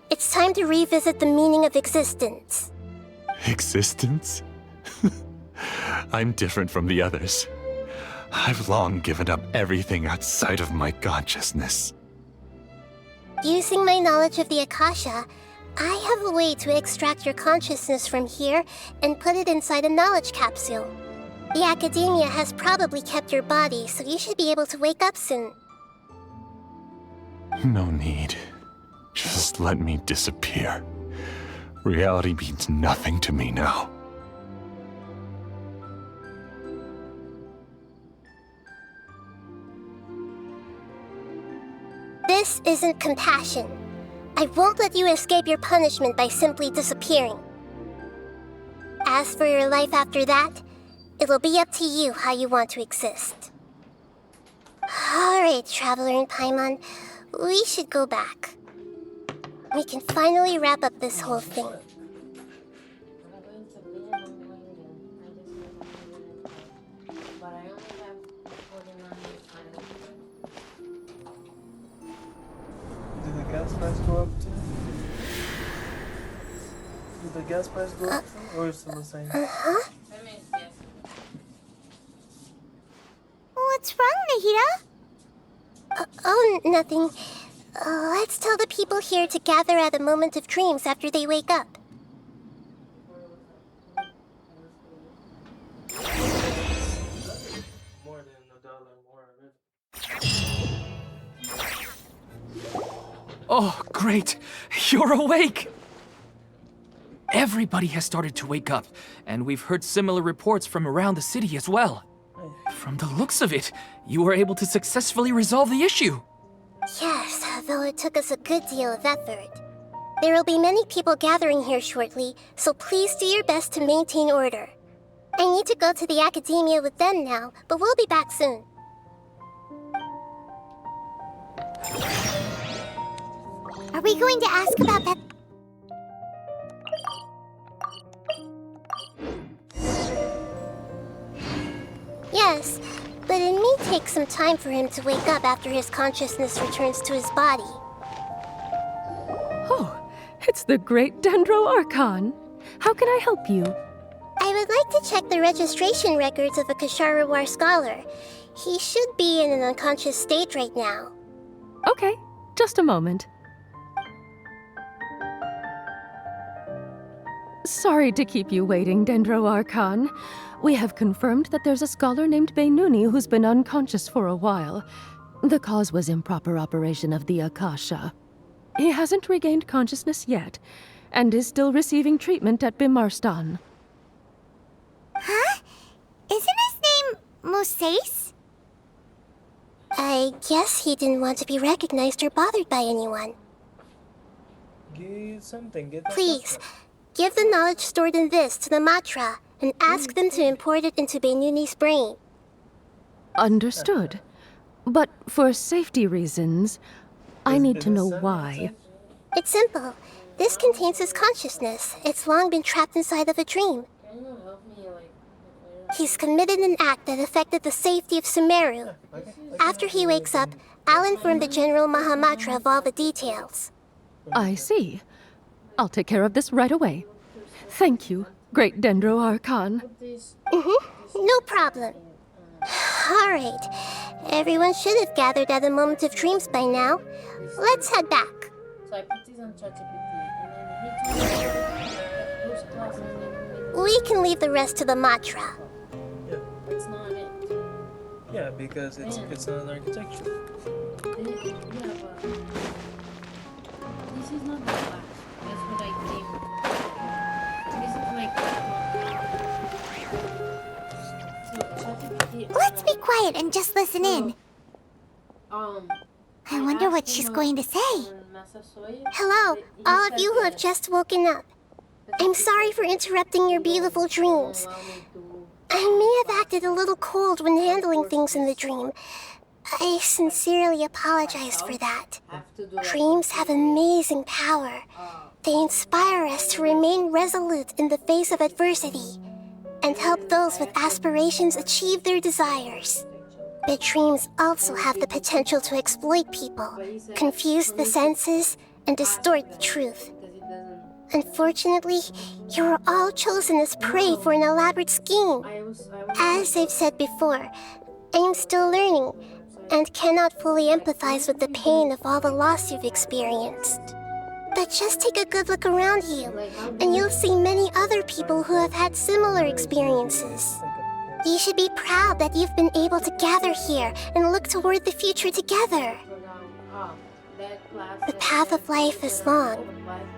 it's time to revisit the meaning of existence. Existence? I'm different from the others. I've long given up everything outside of my consciousness. Using my knowledge of the Akasha, I have a way to extract your consciousness from here and put it inside a knowledge capsule. The Academia has probably kept your body, so you should be able to wake up soon. No need. Just let me disappear. Reality means nothing to me now. This isn't compassion. I won't let you escape your punishment by simply disappearing. As for your life after that, it'll be up to you how you want to exist. Alright, Traveler and Paimon, we should go back. We can finally wrap up this whole thing. Did the gas price go up too? Did the gas price go up too? Or is it still the same? What's wrong, Nahida? Oh, nothing. Let's tell the people here to gather at a moment of dreams after they wake up. More than $1 more already. Oh, great! You're awake! Everybody has started to wake up, and we've heard similar reports from around the city as well. From the looks of it, you were able to successfully resolve the issue. Yes, though it took us a good deal of effort. There will be many people gathering here shortly, so please do your best to maintain order. I need to go to the Academia with them now, but we'll be back soon. Are we going to ask about that? Yes, but it may take some time for him to wake up after his consciousness returns to his body. Oh, it's the great Dendro Archon. How can I help you? I would like to check the registration records of a Kasharawar scholar. He should be in an unconscious state right now. Okay, just a moment. Sorry to keep you waiting, Dendro Archon. We have confirmed that there's a scholar named Beinuni who's been unconscious for a while. The cause was improper operation of the Akasha. He hasn't regained consciousness yet, and is still receiving treatment at Bimarstan. Huh? Isn't his name Moses? I guess he didn't want to be recognized or bothered by anyone. Get something, get that Please, stuff. give the knowledge stored in this to the Matra and ask them to import it into Beinuni's brain. Understood. But for safety reasons, I need to know why. It's simple. This contains his consciousness. It's long been trapped inside of a dream. He's committed an act that affected the safety of Sumeru. After he wakes up, I'll inform the General Mahamatra of all the details. I see. I'll take care of this right away. Thank you, great Dendro Archon. No problem. Alright. Everyone should have gathered at a moment of dreams by now. Let's head back. We can leave the rest to the Matra. Yeah, because it's not an architecture. This is not the black. That's what I think. Let's be quiet and just listen in. I wonder what she's going to say. Hello, all of you who have just woken up. I'm sorry for interrupting your beautiful dreams. I may have acted a little cold when handling things in the dream. I sincerely apologize for that. Dreams have amazing power. They inspire us to remain resolute in the face of adversity and help those with aspirations achieve their desires. But dreams also have the potential to exploit people, confuse the senses, and distort the truth. Unfortunately, you were all chosen as prey for an elaborate scheme. As I've said before, I am still learning, and cannot fully empathize with the pain of all the loss you've experienced. But just take a good look around you, and you'll see many other people who have had similar experiences. You should be proud that you've been able to gather here and look toward the future together. The path of life is long,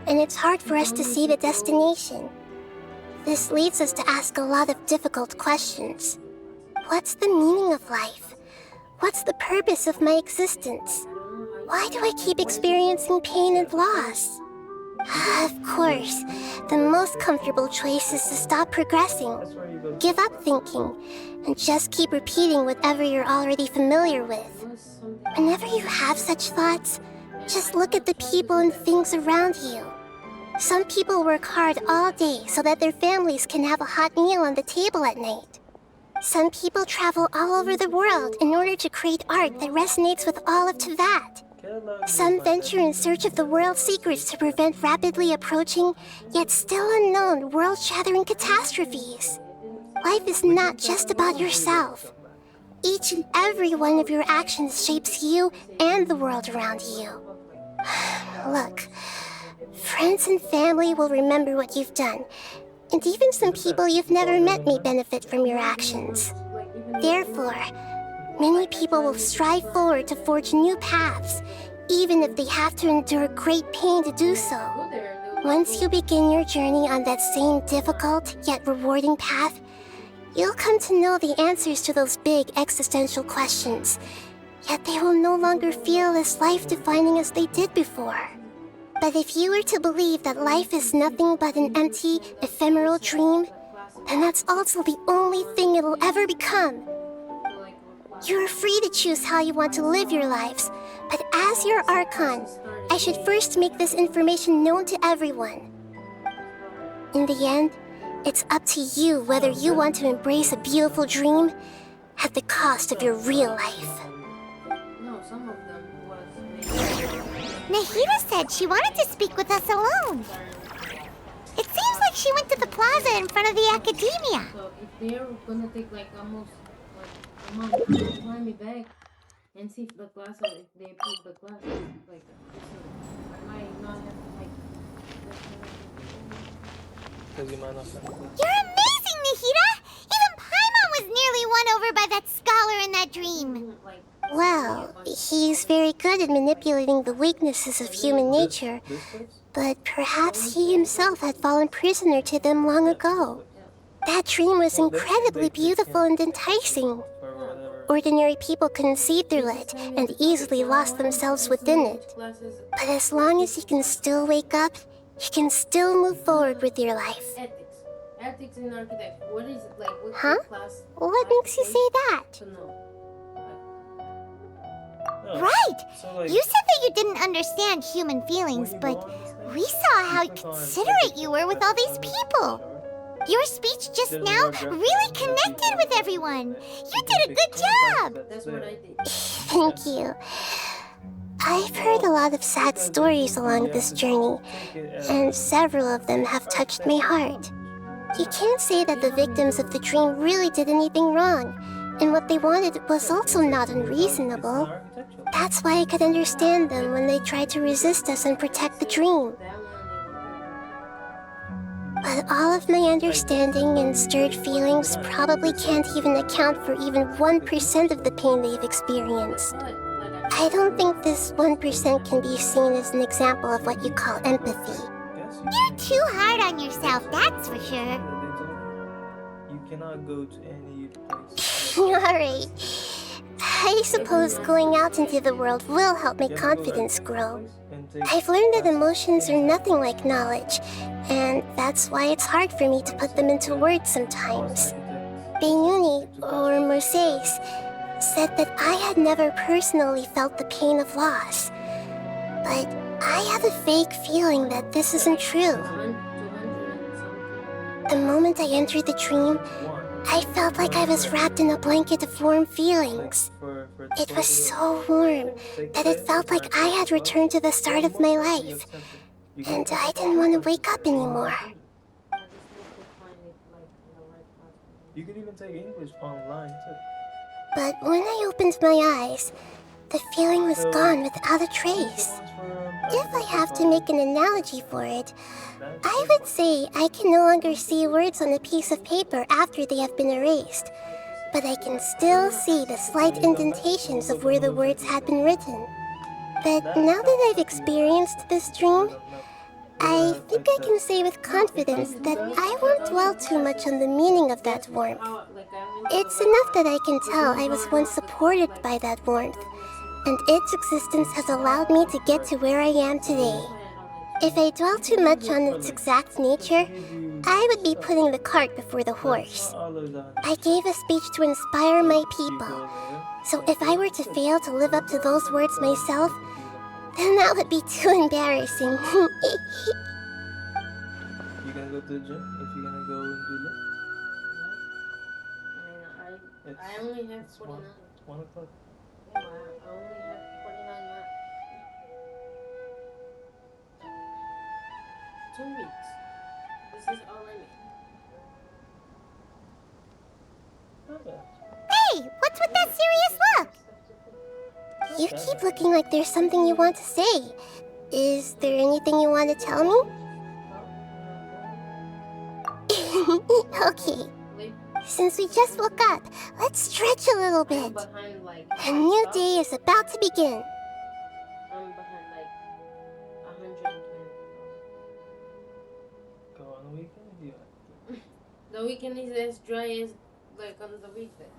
and it's hard for us to see the destination. This leads us to ask a lot of difficult questions. What's the meaning of life? What's the purpose of my existence? Why do I keep experiencing pain and loss? Of course, the most comfortable choice is to stop progressing, give up thinking, and just keep repeating whatever you're already familiar with. Whenever you have such thoughts, just look at the people and things around you. Some people work hard all day so that their families can have a hot meal on the table at night. Some people travel all over the world in order to create art that resonates with all of Teyvat. Some venture in search of the world's secrets to prevent rapidly approaching, yet still unknown, world-shattering catastrophes. Life is not just about yourself. Each and every one of your actions shapes you and the world around you. Look, friends and family will remember what you've done, and even some people you've never met may benefit from your actions. Therefore, many people will strive forward to forge new paths, even if they have to endure great pain to do so. Once you begin your journey on that same difficult yet rewarding path, you'll come to know the answers to those big existential questions, yet they will no longer feel as life-defining as they did before. But if you were to believe that life is nothing but an empty, ephemeral dream, then that's also the only thing it'll ever become. You're free to choose how you want to live your lives, but as your Archon, I should first make this information known to everyone. In the end, it's up to you whether you want to embrace a beautiful dream at the cost of your real life. Nahida said she wanted to speak with us alone. It seems like she went to the plaza in front of the academia. So if they're gonna take like almost like a month to fly me back and see if the class, if they approve the class, like I might not have like. You're amazing, Nahida! Even Paimon was nearly won over by that scholar in that dream. Well, he's very good at manipulating the weaknesses of human nature, but perhaps he himself had fallen prisoner to them long ago. That dream was incredibly beautiful and enticing. Ordinary people couldn't see through it and easily lost themselves within it. But as long as you can still wake up, you can still move forward with your life. Ethics in architecture. What is it like? What's Huh? the class? What makes you say that? Right! You said that you didn't understand human feelings, but we saw how considerate you were with all these people. Your speech just now really connected with everyone. You did a good job! That's what I did. Thank you. I've heard a lot of sad stories along this journey, and several of them have touched my heart. You can't say that the victims of the dream really did anything wrong, and what they wanted was also not unreasonable. That's why I could understand them when they tried to resist us and protect the dream. But all of my understanding and stirred feelings probably can't even account for even 1% of the pain they've experienced. I don't think this 1% can be seen as an example of what you call empathy. You're too hard on yourself, that's for sure. You cannot go to any place. Alright. I suppose going out into the world will help my confidence grow. I've learned that emotions are nothing like knowledge, and that's why it's hard for me to put them into words sometimes. Benuni, or Mercedes, said that I had never personally felt the pain of loss. But I have a vague feeling that this isn't true. The moment I entered the dream, I felt like I was wrapped in a blanket of warm feelings. It was so warm that it felt like I had returned to the start of my life, and I didn't want to wake up anymore. You could even take English online too. But when I opened my eyes, the feeling was gone without a trace. If I have to make an analogy for it, I would say I can no longer see words on a piece of paper after they have been erased, but I can still see the slight indentations of where the words had been written. But now that I've experienced this dream, I think I can say with confidence that I won't dwell too much on the meaning of that warmth. It's enough that I can tell I was once supported by that warmth, and its existence has allowed me to get to where I am today. If I dwell too much on its exact nature, I would be putting the cart before the horse. I gave a speech to inspire my people, so if I were to fail to live up to those words myself, then that would be too embarrassing. You gonna go to the gym if you're gonna go and do that? I only have 49. 1 o'clock. Yeah, I only have 49 left. 2 weeks. This is all I need. Hey, what's with that serious look? You keep looking like there's something you want to say. Is there anything you want to tell me? Okay. Since we just woke up, let's stretch a little bit. A new day is about to begin. I'm behind like 120. Go on the weekend if you want. The weekend is as dry as like on the weekday.